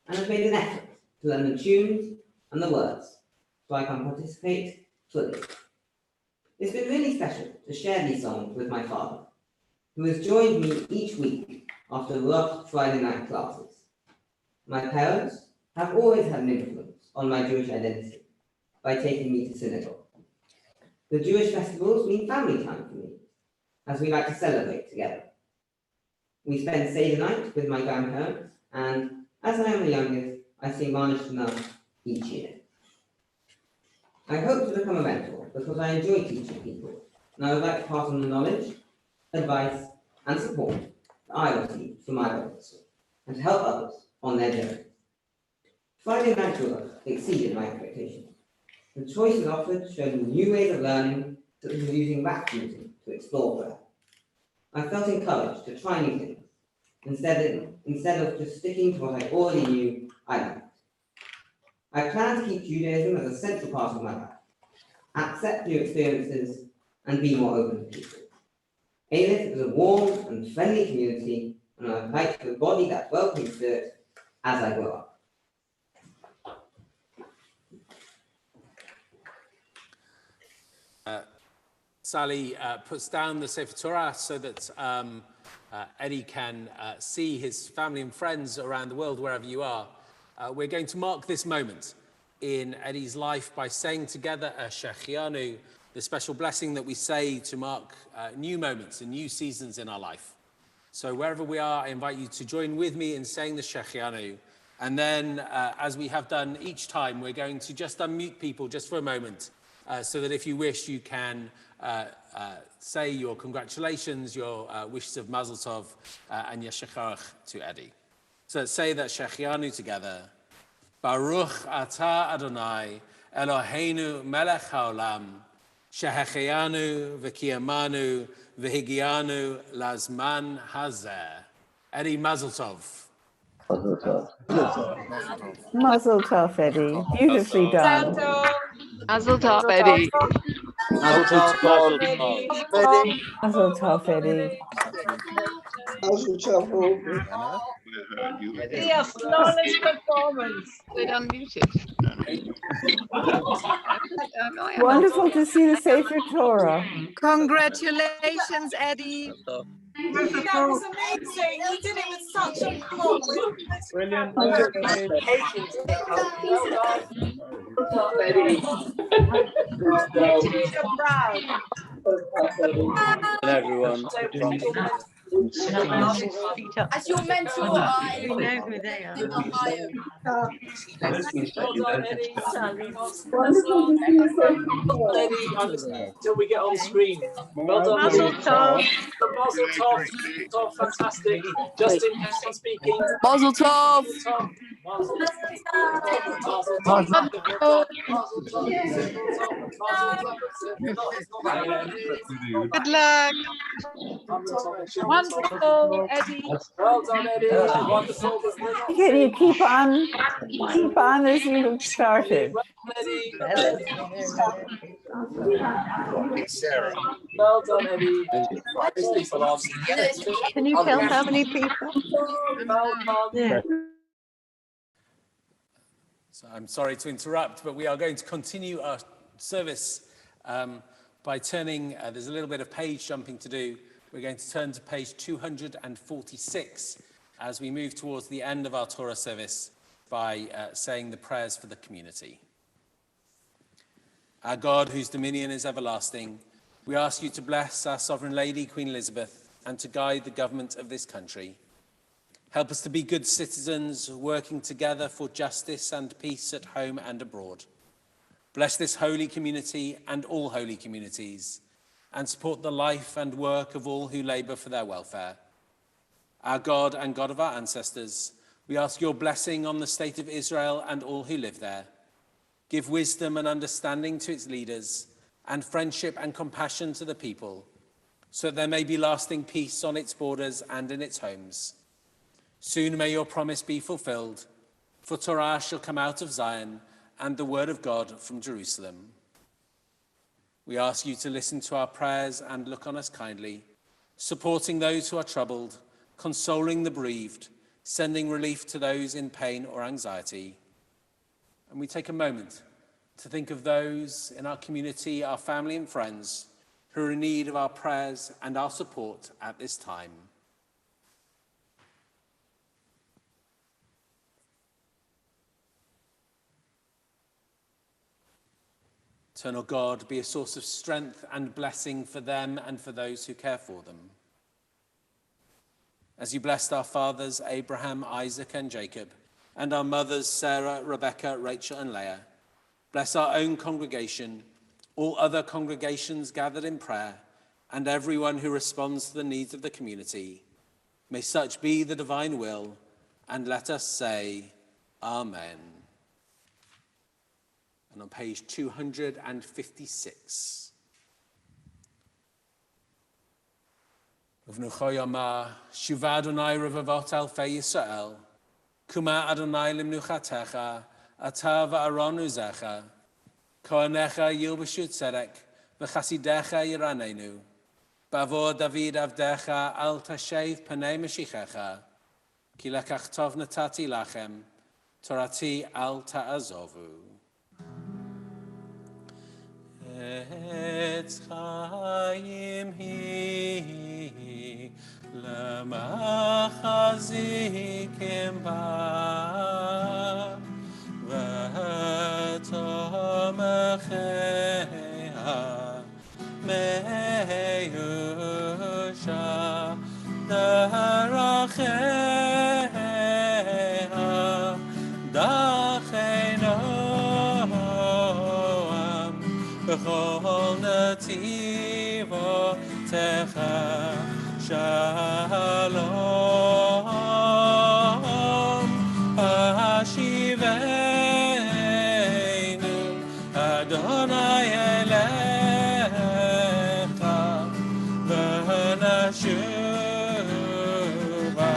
and have made an effort to learn the tunes and the words so I can participate fully. It's been really special to share these songs with my father, who has joined me each week after rough Friday night classes. My parents have always had an influence on my Jewish identity by taking me to synagogue. The Jewish festivals mean family time for me, as we like to celebrate together. We spend Seder night with my grandparents, and as I am the youngest, I sing Manish Tanakh each year. I hope to become a mentor because I enjoy teaching people, and I would like to pass on the knowledge, advice, and support that I received from my brothers, and to help others on their journey. Friday night work exceeded my expectations. The choices offered showed me new ways of learning, such as using rap music to explore prayer. I felt encouraged to try new things, instead of just sticking to what I already knew I liked. I plan to keep Judaism as a central part of my life, accept new experiences, and be more open to people. Eilith is a warm and friendly community, and I would like to embody that welcoming spirit as I grow up. Sally puts down the Sefer Torah so that Eddie can see his family and friends around the world, wherever you are. We're going to mark this moment in Eddie's life by saying together a Shechianu, the special blessing that we say to mark new moments and new seasons in our life. So wherever we are, I invite you to join with me in saying the Shechianu. And then, as we have done each time, we're going to just unmute people just for a moment, so that if you wish, you can say your congratulations, your wishes of Mazel Tov, and Yeshacharach to Eddie. So let's say that Shechianu together. Baruch atah Adonai, Eloheinu melech haolam, shehechianu v'kiyamanu v'higianu lazman hazeh. Eddie, Mazel Tov. Mazel tov, Eddie. Beautifully done. Mazel tov, Eddie. Mazel tov, Eddie. Mazel tov, Eddie. Yeah, flawless performance. They're unmuted. Wonderful to see the Sefer Torah. Congratulations, Eddie. That was amazing. You did it with such a flow. Brilliant. You're proud. Everyone. As your mentor, I know who they are. Wonderful to see the Sefer Torah. Till we get on screen. Well done. Mazel tov. Mazel tov. Fantastic. Justin, on speaking. Mazel tov. Good luck. Wonderful, Eddie. Well done, Eddie. Wonderful. There's no Can you keep on as you started? Well done, Eddie. Well done, Eddie. These people on. Can you tell how many people? Well done. So I'm sorry to interrupt, but we are going to continue our service by turning, there's a little bit of page jumping to do. We're going to turn to page 246 as we move towards the end of our Torah service by saying the prayers for the community. Our God, whose dominion is everlasting, we ask you to bless our Sovereign Lady, Queen Elizabeth, and to guide the government of this country. Help us to be good citizens, working together for justice and peace at home and abroad. Bless this holy community and all holy communities, and support the life and work of all who labor for their welfare. Our God and God of our ancestors, we ask your blessing on the state of Israel and all who live there. Give wisdom and understanding to its leaders, and friendship and compassion to the people, so that there may be lasting peace on its borders and in its homes. Soon may your promise be fulfilled, for Torah shall come out of Zion, and the word of God from Jerusalem. We ask you to listen to our prayers and look on us kindly, supporting those who are troubled, consoling the bereaved, sending relief to those in pain or anxiety. And we take a moment to think of those in our community, our family and friends, who are in need of our prayers and our support at this time. Eternal God, be a source of strength and blessing for them and for those who care for them. As you blessed our fathers, Abraham, Isaac, and Jacob, and our mothers, Sarah, Rebecca, Rachel, and Leah, bless our own congregation, all other congregations gathered in prayer, and everyone who responds to the needs of the community. May such be the divine will, and let us say, Amen. And on page 256. Uvnucho yoma, Shiva Adonai Revavot Alfei Yisrael, Kuma Adonai Limnuchatecha, Ata va'aron uzecha, Kohanecha Yilbashu Tzedek, V'chasidecha Yiranenu, Bavo David Avdecha Al Tashev Panei Mashichecha, Ki lekach tov natati lachem, Torati Al Ta'azovu. Etz Chaim hi Lamachazikim ba V'tomachea Meyusha Darachea Dachenoam B'chol nativotecha Shalom Hashivenu Adonai elecha V'nashuva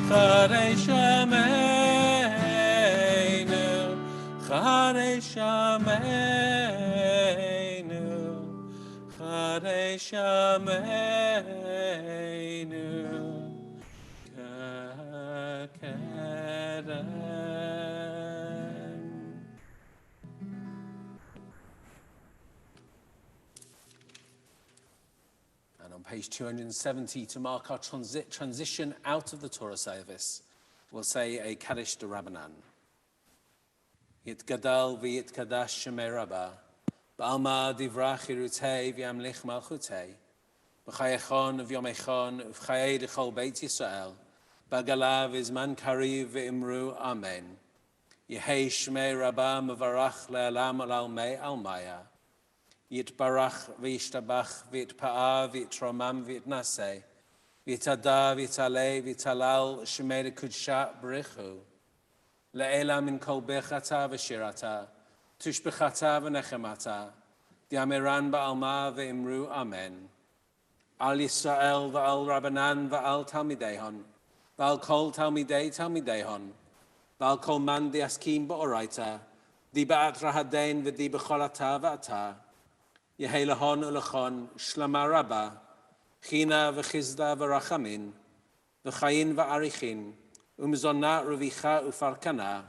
Charei Shameinu Charei Shameinu Charei Shameinu Kakerem. And on page 270, to mark our transition out of the Torah service, we'll say a Kaddish de Rabbanan. Yitgadal v'yitkadash shemei Rabbah, ba'alma divrach chirutei v'yamlich malchutei, b'chayechon v'yomechon v'chayei d'chol beit Yisrael, b'gala v'zman kariv v'imru amen. Yehei shemei Rabbah mevarach le'alam al'almei almaya. Yitbarach v'yishtabach v'yitpa'a v'yitromam v'yitnaseh, v'yitada v'yitalei v'yitalal shemei d'kudsha b'richu. Le'ela min kol bechata v'shirata, tushbechata v'nechemata, Diamiran ba'alma ve'imru amen. Al Yisrael va'al Rabbanan va'al Talmidehon. Va'al kol Talmidehon. Va'al kol man diaskim ba'oraita. Di ba'at rahadein v'di b'cholata va'ata. Yehei lahon ulachon shlama rabba. China v'chizda v'rachamin. V'chayin v'arichin. Umzonna ruvicha ufarkana.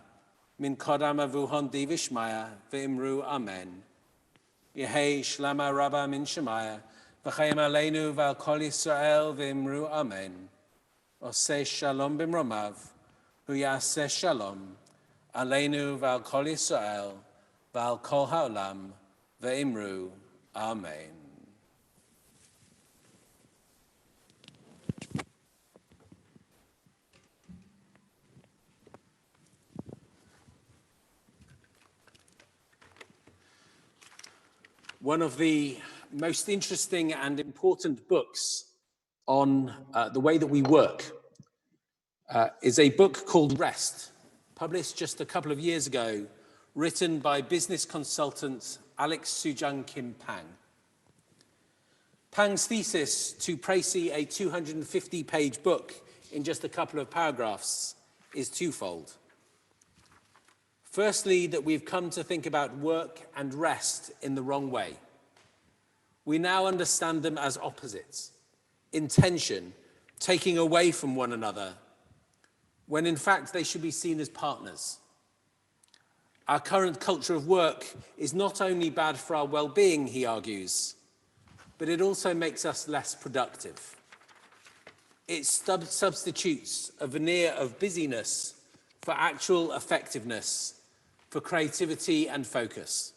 Min kodam avuhon di v'shmaya ve'imru amen. Yehei shlama rabba min shemaya. V'chayim aleinu v'al kol Yisrael v'imru amen. Oseh shalom b'mromav, hu yaseh shalom. Aleinu v'al kol Yisrael v'al kol ha'olam v'imru amen. One of the most interesting and important books on the way that we work is a book called Rest, published just a couple of years ago, written by business consultant Alex Sujung Kim Pang. Pang's thesis to précis a 250-page book in just a couple of paragraphs is twofold. Firstly, that we've come to think about work and rest in the wrong way. We now understand them as opposites, in tension, taking away from one another, when in fact they should be seen as partners. Our current culture of work is not only bad for our well-being, he argues, but it also makes us less productive. It substitutes a veneer of busyness for actual effectiveness, for creativity and focus.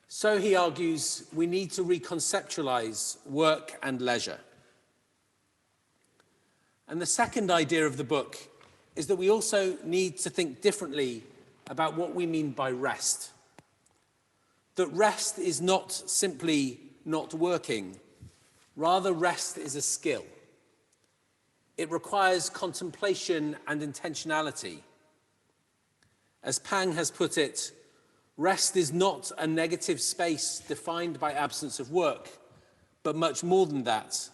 So he argues we need to reconceptualize work and leisure. And the second idea of the book is that we also need to think differently about what we mean by rest. That rest is not simply not working, rather rest is a skill. It requires contemplation and intentionality. As Pang has put it, rest is not a negative space defined by absence of work, but much more than that.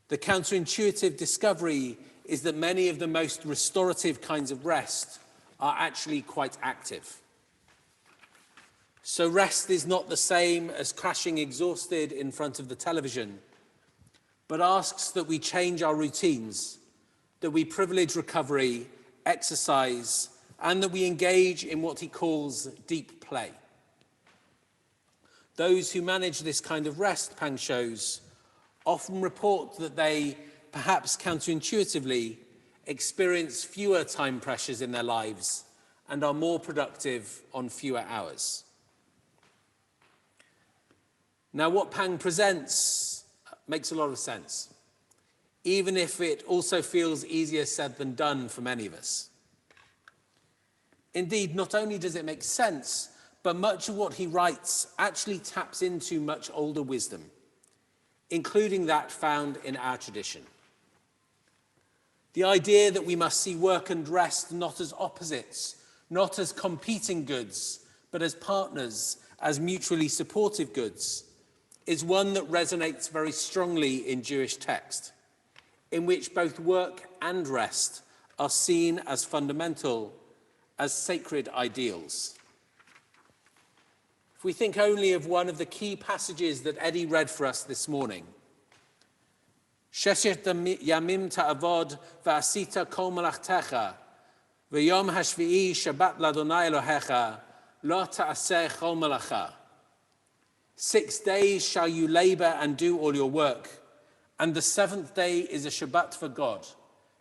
The counterintuitive discovery is that many of the most restorative kinds of rest are actually quite active. So rest is not the same as crashing exhausted in front of the television, but asks that we change our routines, that we privilege recovery, exercise, and that we engage in what he calls deep play. Those who manage this kind of rest, Pang shows, often report that they, perhaps counterintuitively, experience fewer time pressures in their lives and are more productive on fewer hours. Now, what Pang presents makes a lot of sense, even if it also feels easier said than done for many of us. Indeed, not only does it make sense, but much of what he writes actually taps into much older wisdom, including that found in our tradition. The idea that we must see work and rest not as opposites, not as competing goods, but as partners, as mutually supportive goods, is one that resonates very strongly in Jewish text, in which both work and rest are seen as fundamental, as sacred ideals. If we think only of one of the key passages that Eddie read for us this morning, Sheshet yamim ta'avod va'asita kol malachtecha v'yom hashvi'i Shabbat l'Adonai Elohecha lo ta'aseh chol malacha. 6 days shall you labor and do all your work, and the seventh day is a Shabbat for God.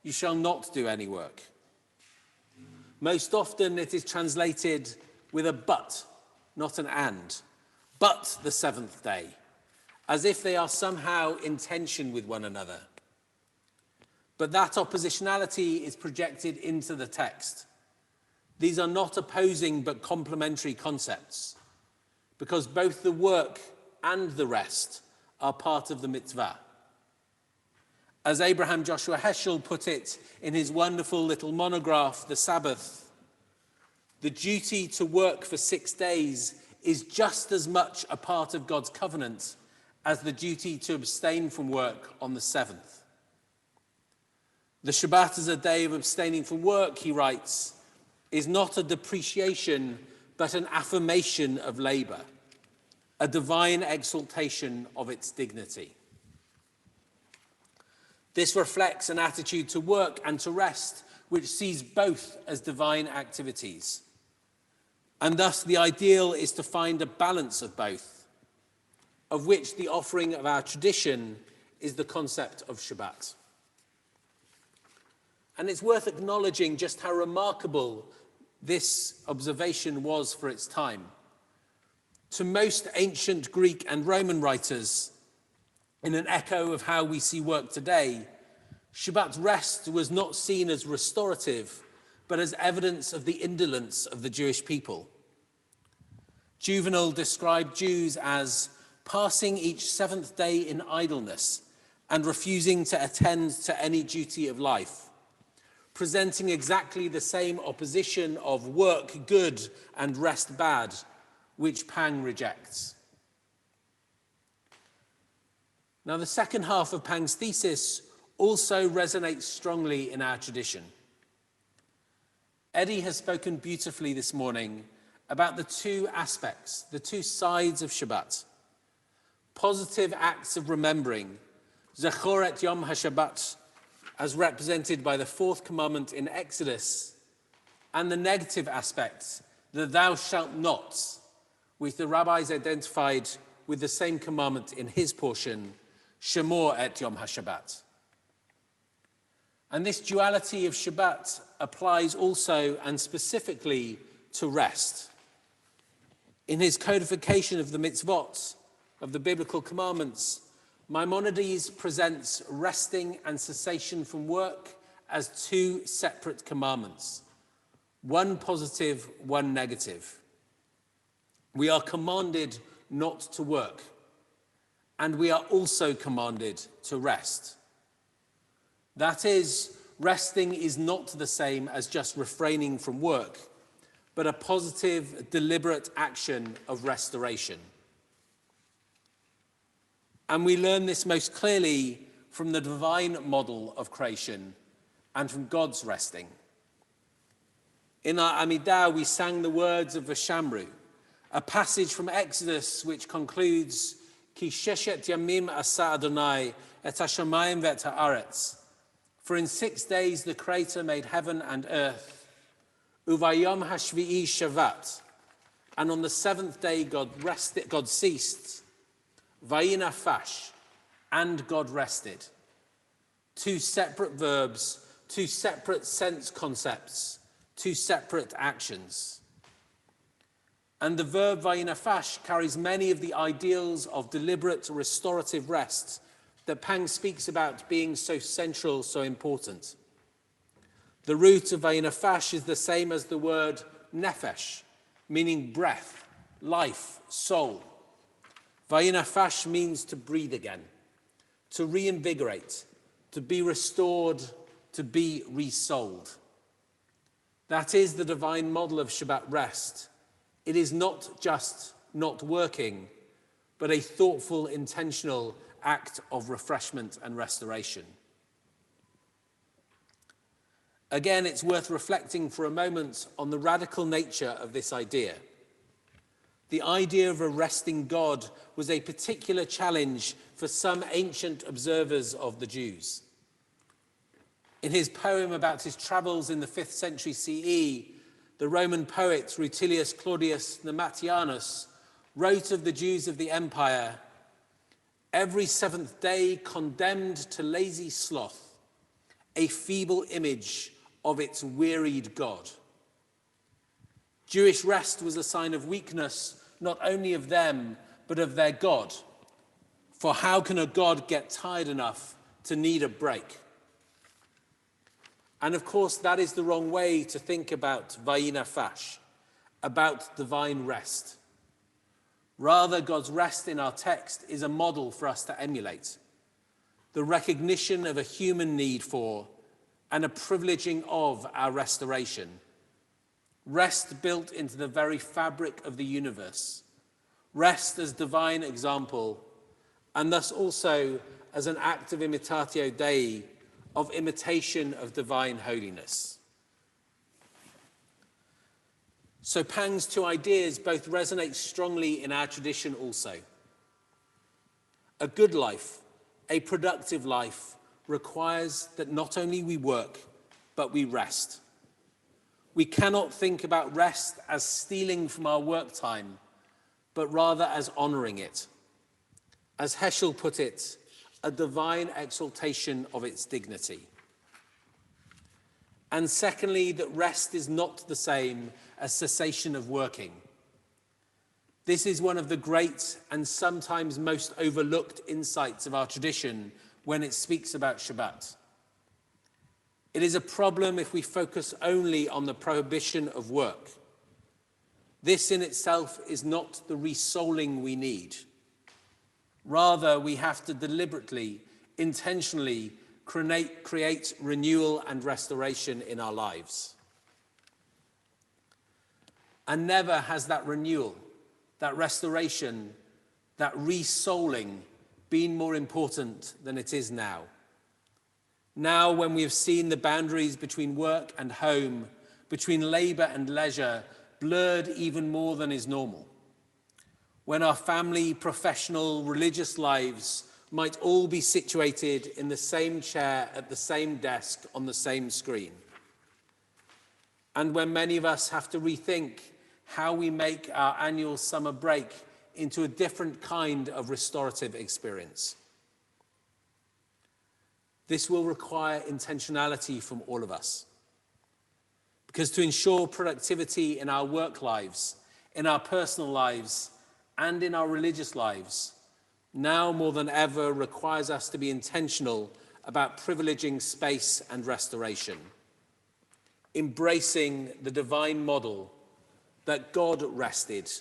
You shall not do any work. Most often it is translated with a but, not an and. But the seventh day, as if they are somehow in tension with one another. But that oppositionality is projected into the text. These are not opposing but complementary concepts, because both the work and the rest are part of the mitzvah. As Abraham Joshua Heschel put it in his wonderful little monograph, The Sabbath, the duty to work for 6 days is just as much a part of God's covenant as the duty to abstain from work on the seventh. The Shabbat as a day of abstaining from work, he writes, is not a depreciation but an affirmation of labour, a divine exaltation of its dignity. This reflects an attitude to work and to rest which sees both as divine activities. And thus the ideal is to find a balance of both, of which the offering of our tradition is the concept of Shabbat. And it's worth acknowledging just how remarkable this observation was for its time. To most ancient Greek and Roman writers, in an echo of how we see work today, Shabbat rest was not seen as restorative, but as evidence of the indolence of the Jewish people. Juvenal described Jews as passing each seventh day in idleness and refusing to attend to any duty of life, presenting exactly the same opposition of work good and rest bad, which Pang rejects. Now, the second half of Pang's thesis also resonates strongly in our tradition. Eddie has spoken beautifully this morning about the two aspects, the two sides of Shabbat. Positive acts of remembering, Zechor et Yom HaShabbat, as represented by the fourth commandment in Exodus, and the negative aspects, the thou shalt not, which the rabbis identified with the same commandment in his portion, Shemor et Yom HaShabbat. And this duality of Shabbat applies also and specifically to rest. In his codification of the mitzvot, of the biblical commandments, Maimonides presents resting and cessation from work as two separate commandments, one positive, one negative. We are commanded not to work, and we are also commanded to rest. That is, resting is not the same as just refraining from work, but a positive, deliberate action of restoration. And we learn this most clearly from the divine model of creation and from God's resting. In our Amidah, we sang the words of Vashamru, a passage from Exodus which concludes, Ki sheshet yamim asa Adonai et hashamayim ve'et haaretz. For in 6 days the Creator made heaven and earth. Uvayom hashvi'i shavat. And on the seventh day God ceased. Vayina fash, and God rested. Two separate verbs, two separate sense concepts, two separate actions. And the verb vayina fash carries many of the ideals of deliberate restorative rest that Pang speaks about being so central, so important. The root of vayina fash is the same as the word nefesh, meaning breath, life, soul. Vayina fash means to breathe again, to reinvigorate, to be restored, to be resouled. That is the divine model of Shabbat rest. It is not just not working, but a thoughtful, intentional act of refreshment and restoration. Again, it's worth reflecting for a moment on the radical nature of this idea. The idea of a resting God was a particular challenge for some ancient observers of the Jews. In his poem about his travels in the 5th century CE, the Roman poet Rutilius Claudius Nematianus wrote of the Jews of the empire, every seventh day condemned to lazy sloth, a feeble image of its wearied God. Jewish rest was a sign of weakness, not only of them, but of their God. For how can a God get tired enough to need a break? And of course, that is the wrong way to think about vayina fash, about divine rest. Rather, God's rest in our text is a model for us to emulate. The recognition of a human need for and a privileging of our restoration. Rest built into the very fabric of the universe, Rest as divine example, and thus also as an act of imitatio Dei, of imitation of divine holiness. So Pang's two ideas both resonate strongly in our tradition also. A good life, a productive life, requires that not only we work, but we rest. We cannot think about rest as stealing from our work time, but rather as honoring it. As Heschel put it, a divine exaltation of its dignity. And secondly, that rest is not the same as cessation of working. This is one of the great and sometimes most overlooked insights of our tradition when it speaks about Shabbat. It is a problem if we focus only on the prohibition of work. This in itself is not the resouling we need. Rather, we have to deliberately, intentionally create renewal and restoration in our lives. And never has that renewal, that restoration, that resouling been more important than it is now. Now, when we have seen the boundaries between work and home, between labor and leisure, blurred even more than is normal. When our family, professional, religious lives might all be situated in the same chair at the same desk on the same screen. And when many of us have to rethink how we make our annual summer break into a different kind of restorative experience. This will require intentionality from all of us. Because to ensure productivity in our work lives, in our personal lives, and in our religious lives, now more than ever requires us to be intentional about privileging space and restoration, embracing the divine model that God rested,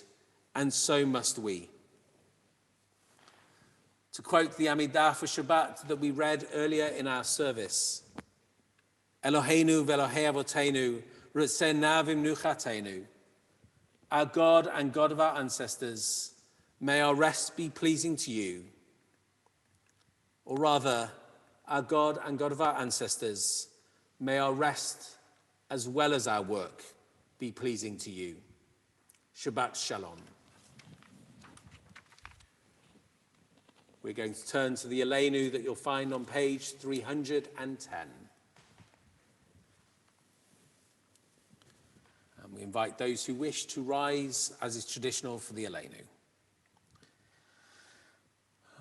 and so must we. To quote the Amidah for Shabbat that we read earlier in our service, Eloheinu ve'Elohei Avotenu, Ritzena v'Mnuchatenu, our God and God of our ancestors, may our rest be pleasing to you. Or rather, our God and God of our ancestors, may our rest as well as our work be pleasing to you. Shabbat Shalom. We're going to turn to the Aleinu that you'll find on page 310. And we invite those who wish to rise, as is traditional, for the Aleinu.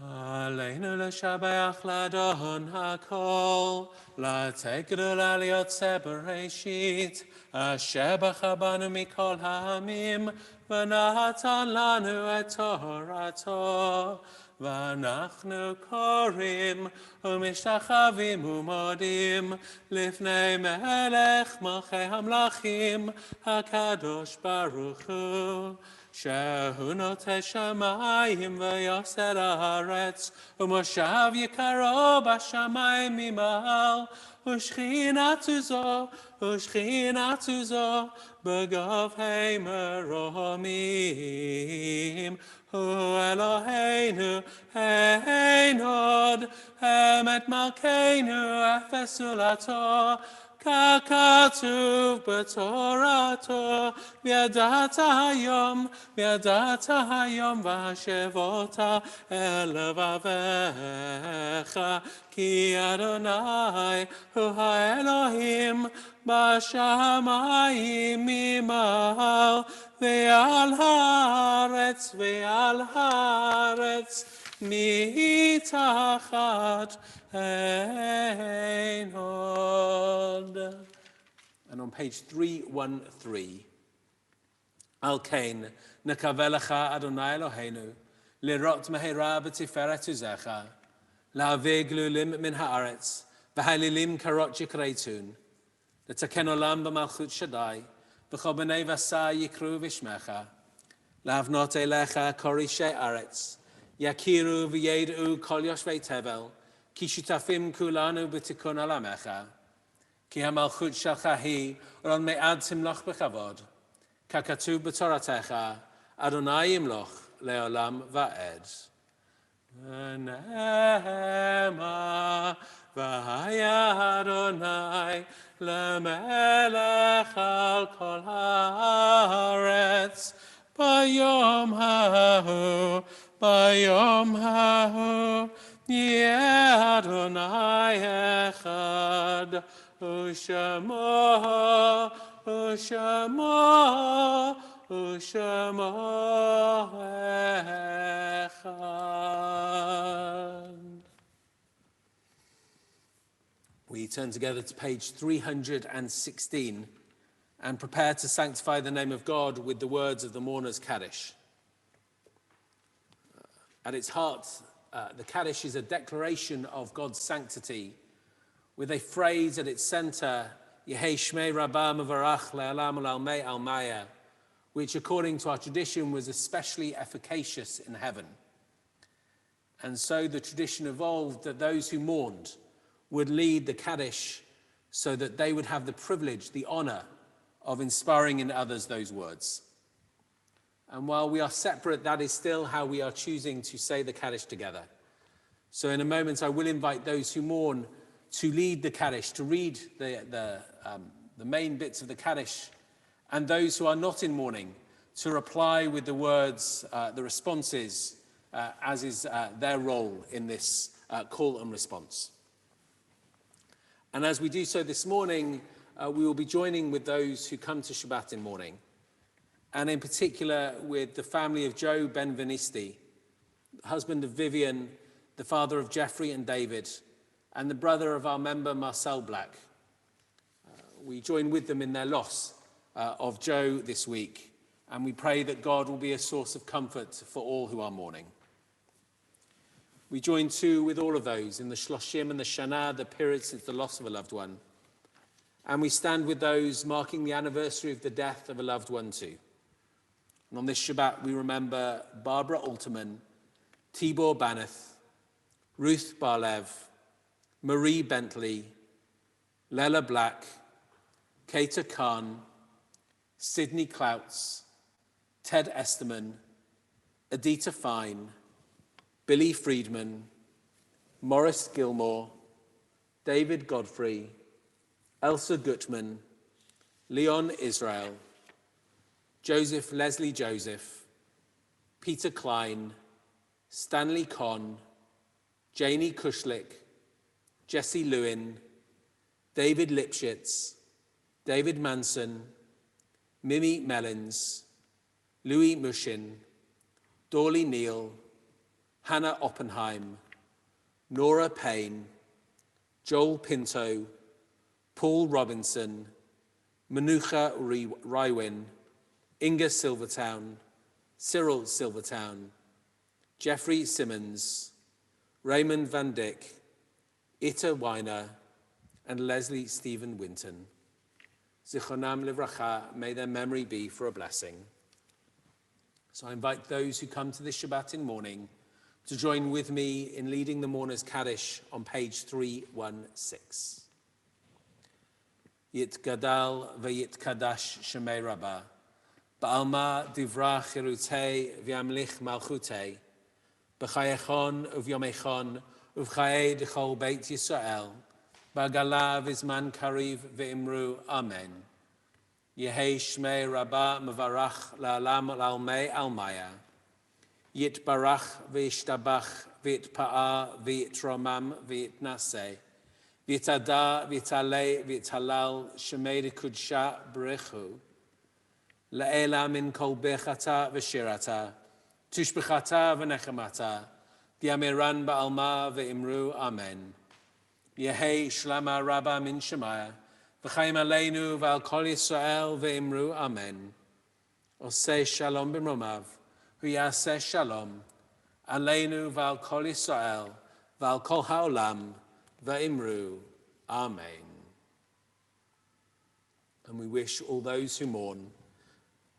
Aleinu l'shabeach l'adon hakol, l'tegedul aliyot sebereshit, asher b'chabanu mikol ha'amim, v'natan lanu et torato, v'anachnu korim, u'mishtachavim u'modim, lifnei melech malchei hamlachim, hakadosh baruch hu. שהוא נוטה שמיים ויוסר הארץ, ומושב יקרו בשמיים ממעל, ושכינת עוזו בגבהי מרומים. הוא אלוהינו, אין עוד, אמת מלכנו, אפס זולתו, ככתוב בתורתו, וידעת היום והשבות אל לבביך, כי אדוני הוא האלוהים בשמיים ממעל, ועל הארץ מתחת ein od. And on page 313, Al Kain, Nakavelecha Adonai Eloheinu, Lirot Mehera B'Tiferet Uzecha, La'aveg Lulim Min Haaretz, V'Halilim Karot Yikreitun, L'Taken Olam B'Malchut Shaddai, V'Chol B'nei V'Asa Yikru V'Shmecha, La'avnot Elecha Korishei Aretz, Yakiru V'Yedu Kol Yoshvei Tevel, כי שותפים כולנו בתיקון עולמך, כי המלכות שלך היא, ולעד תמלוך בכבוד, ככתוב בתורתך, אדוני ימלוך le'olam va'ed. V'nehema v'haya Adonai lemelech al kol haaretz bayom hahu yeh Adonai echad u'shemo echad. We turn together to page 316 and prepare to sanctify the name of God with the words of the mourner's Kaddish. At its heart, the Kaddish is a declaration of God's sanctity with a phrase at its center, Yehei Shmei Rabbah Mevarach Le'alam Almei Almaya, which according to our tradition was especially efficacious in heaven. And so the tradition evolved that those who mourned would lead the Kaddish so that they would have the privilege, the honor of inspiring in others those words. And while we are separate, that is still how we are choosing to say the Kaddish together. So in a moment, I will invite those who mourn to lead the Kaddish, to read the main bits of the Kaddish, and those who are not in mourning to reply with the words, the responses, as is their role in this call and response. And as we do so this morning, we will be joining with those who come to Shabbat in mourning, and in particular with the family of Joe Benvenisti, husband of Vivian, the father of Jeffrey and David, and the brother of our member Marcel Black. We join with them in their loss of Joe this week, and we pray that God will be a source of comfort for all who are mourning. We join too with all of those in the Shloshim and the Shana, the period since the loss of a loved one. And we stand with those marking the anniversary of the death of a loved one too. And on this Shabbat, we remember Barbara Alterman, Tibor Baneth, Ruth Barlev, Marie Bentley, Lela Black, Keita Khan, Sidney Clouts, Ted Esterman, Adita Fine, Billy Friedman, Morris Gilmore, David Godfrey, Elsa Gutman, Leon Israel, Joseph Leslie Joseph, Peter Klein, Stanley Conn, Janie Kushlick, Jesse Lewin, David Lipschitz, David Manson, Mimi Mellins, Louis Mushin, Dorley Neal, Hannah Oppenheim, Nora Payne, Joel Pinto, Paul Robinson, Manucha Rywin, Inga Silvertown, Cyril Silvertown, Jeffrey Simmons, Raymond Van Dyck, Ita Weiner, and Leslie Stephen Winton. Zichronam Livracha, may their memory be for a blessing. So I invite those who come to this Shabbat in mourning to join with me in leading the mourner's Kaddish on page 316. Yit Gadal v'yit Kadash Shemei Rabbah, Ba'alma Divra Chirutei v'yamlich Malchutei, B'chayechon uv'yomechon uv'chayei d'chol Beit Yisrael, Ba'gala v'zman kariv v'imru Amen. Yehei Shmei Rabbah Mevarach la'alam l'almei almaya, Yit Barach v'yishtabach v'yitpa'a v'yitromam v'yitnaseh, V'yitada v'yitalei v'yitalal Shemei d'kudsha b'rechu, La'ela min kol bechata v'shirata, Tushbechata v'nechemata, Diamiran ba'alma v'imru Amen. Yehei Shlama Rabba min Shemaya, V'chaim aleinu v'al kol Yisrael v'imru Amen. Oseh shalom b'mromav, V'yaseh shalom, aleinu v'al kol Yisrael, v'al kol ha'olam, v'imru Amen. And we wish all those who mourn,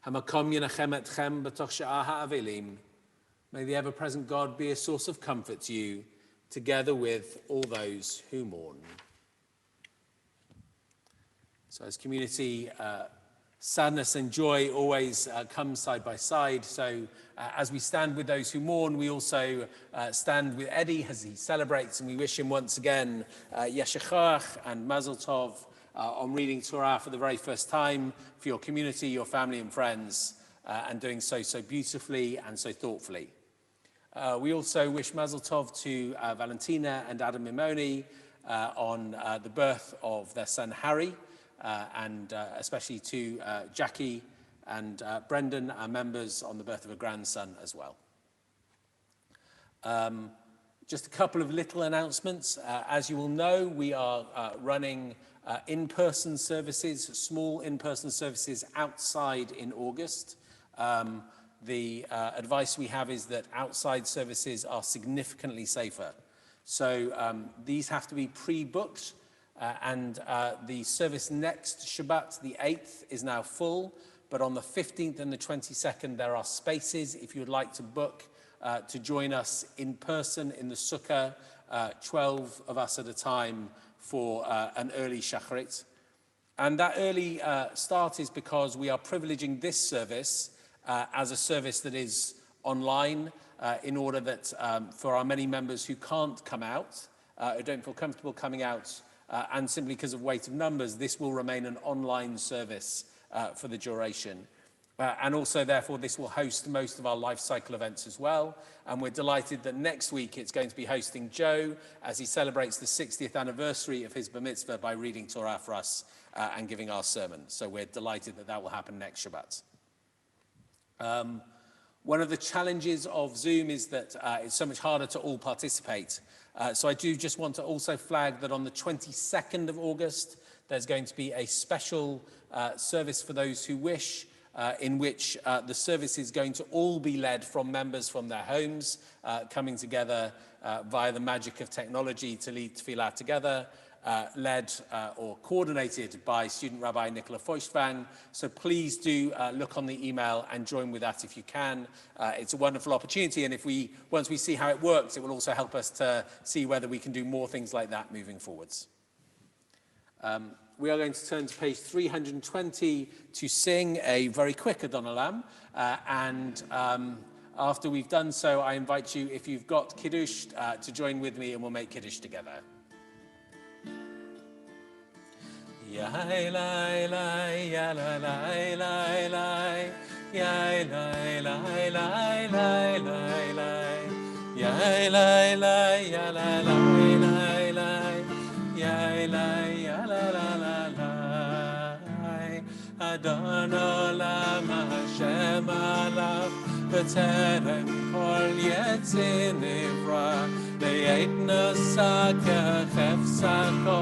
Hamakom Yenachem Etchem B'toch She'ah Ha'avelim, may the ever-present God be a source of comfort to you, together with all those who mourn. So as community Sadness and joy always come side by side. So as we stand with those who mourn, we also stand with Eddie as he celebrates, and we wish him once again Yeshachach and Mazel Tov on reading Torah for the very first time for your community, your family and friends, and doing so beautifully and so thoughtfully. We also wish Mazel Tov to Valentina and Adam Mimoni on the birth of their son Harry, and especially to Jackie and Brendan, our members, on the birth of a grandson as well. Just a couple of little announcements. As you will know, we are running in-person services, small in-person services outside in August. The advice we have is that outside services are significantly safer. So these have to be pre-booked, and the service next Shabbat, the 8th, is now full, but on the 15th and the 22nd there are spaces if you would like to book to join us in person in the sukkah, 12 of us at a time for an early Shacharit. And that early start is because we are privileging this service as a service that is online in order that for our many members who can't come out, who don't feel comfortable coming out, and simply because of weight of numbers, this will remain an online service for the duration. And also, therefore, this will host most of our life cycle events as well. And we're delighted that next week it's going to be hosting Joe as he celebrates the 60th anniversary of his bar mitzvah by reading Torah for us and giving our sermon. So we're delighted that that will happen next Shabbat. One of the challenges of Zoom is that it's so much harder to all participate. So I do just want to also flag that on the 22nd of August, there's going to be a special service for those who wish, in which the service is going to all be led from members from their homes, coming together via the magic of technology to lead Tefillah together, led or coordinated by student Rabbi Nicola Feuchtwang. So please do look on the email and join with that if you can. It's a wonderful opportunity, and once we see how it works, it will also help us to see whether we can do more things like that moving forwards. We are going to turn to page 320 to sing a very quick Adon Olam, and after we've done so, I invite you, if you've got Kiddush, to join with me and we'll make Kiddush together. Ya la la ya la la la la ya la la la la la ya la la ya la la la ya la ya la la la Adon Olam Hashem alav b'terem kol yetzir nivra le'etna saka chefsako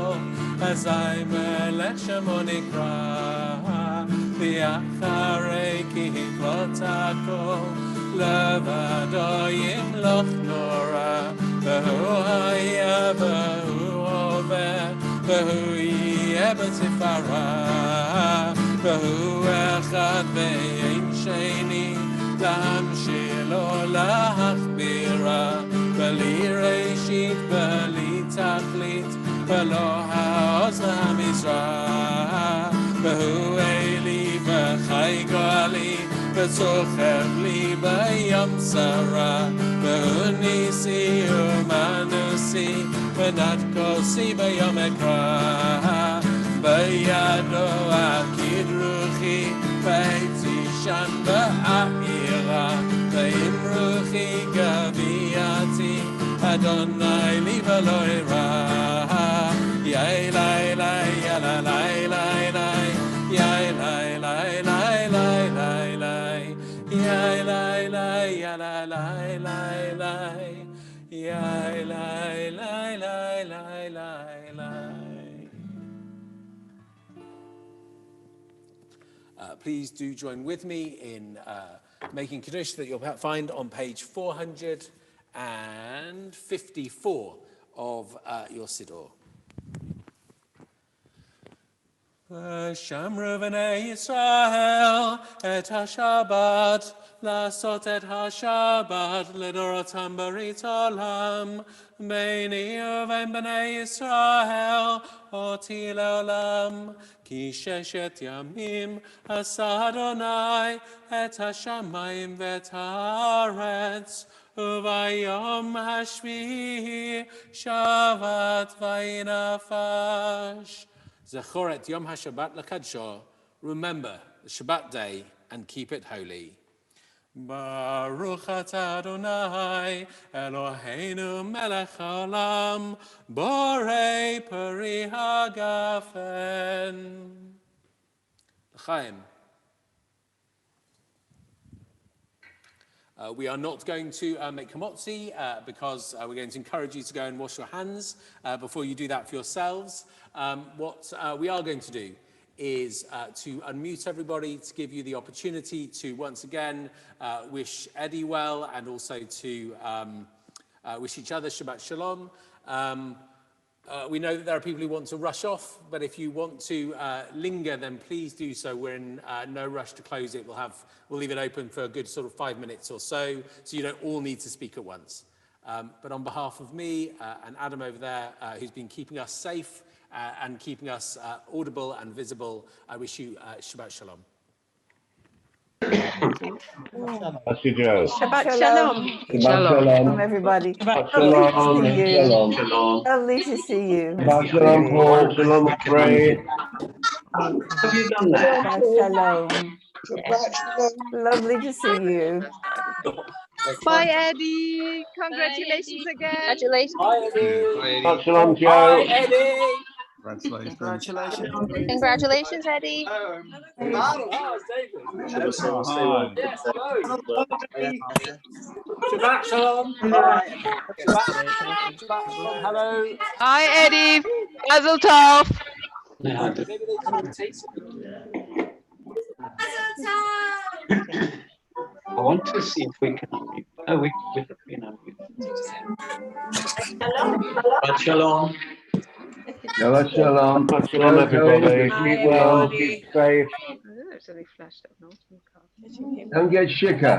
Azai melech shemo nikra v'acharei ki hiklot hakol levado yimloch nora v'hu haya v'hu over v'hu yeh b'tifara v'hu echad v'ein sheni להמשיל לו להחבירה בלי ראשית בלי תכלית ולא העוז למזרח והוא אלי וחי גואלי וצוחק לי ביום צרה והוא ניסי ומנוסי ונת כוסי ביום אקרא בידו עקיד רוחי והייתי שם בעירה ועם רוחי גביעתי אדוני לי ולא אירע יאי לי לי יאלה לי לי לי יאי לי לי לי לי לי לי יאי לי לי יאלה לי לי לי יאי לי לי לי לי לי לי Please do join with me in making Kiddush that you'll find on page 454 of your Siddur. Shamru v'nei Yisrael et ha-Shabbat, לעשות את השבת לדורותם ברית עולם, ביני ובין בני ישראל אותי לעולם, כי ששת ימים עשה אדוני את השמיים ואת הארץ, וביום השביעי שבת ויהי נפש. Zechor et Yom HaShabbat l'Kadsho. Remember the Shabbat day and keep it holy. Baruch atah Adonai Eloheinu melech haolam borei peri hagafen. L'chaim. We are not going to make hamotzi because we're going to encourage you to go and wash your hands before you do that for yourselves. What we are going to do is to unmute everybody to give you the opportunity to once again wish Eddie well and also to wish each other Shabbat Shalom. We know that there are people who want to rush off, but if you want to linger, then please do so. We're in no rush to close it. We'll leave it open for a good sort of 5 minutes or so you don't all need to speak at once. But on behalf of me and Adam over there, who's been keeping us safe and keeping us audible and visible, I wish you Shabbat Shalom. Shabbat Shalom. Shalom, everybody. Lovely to see you. Lovely to see you. Shalom, Paul. Shalom, Ray. Have you done that? Shabbat Shalom. Lovely to see you. Bye, Eddie. Congratulations again. Congratulations. Bye, Eddie. Shabbat Shalom, Joe. Bye, Eddie. Congratulations. Congratulations, Eddie. Oh, it's David. Yes, hello. Yes, hello. Shabbat Shalom. Shabbat Shalom. Hello. Hi, Eddie. Mazel tov. Maybe they can taste it. I want to see if we can unmute. Oh, we can unmute. Shalom. Shabbat Shalom. Shabbat Shalom, everybody. Keep well, keep safe. Don't get sicker.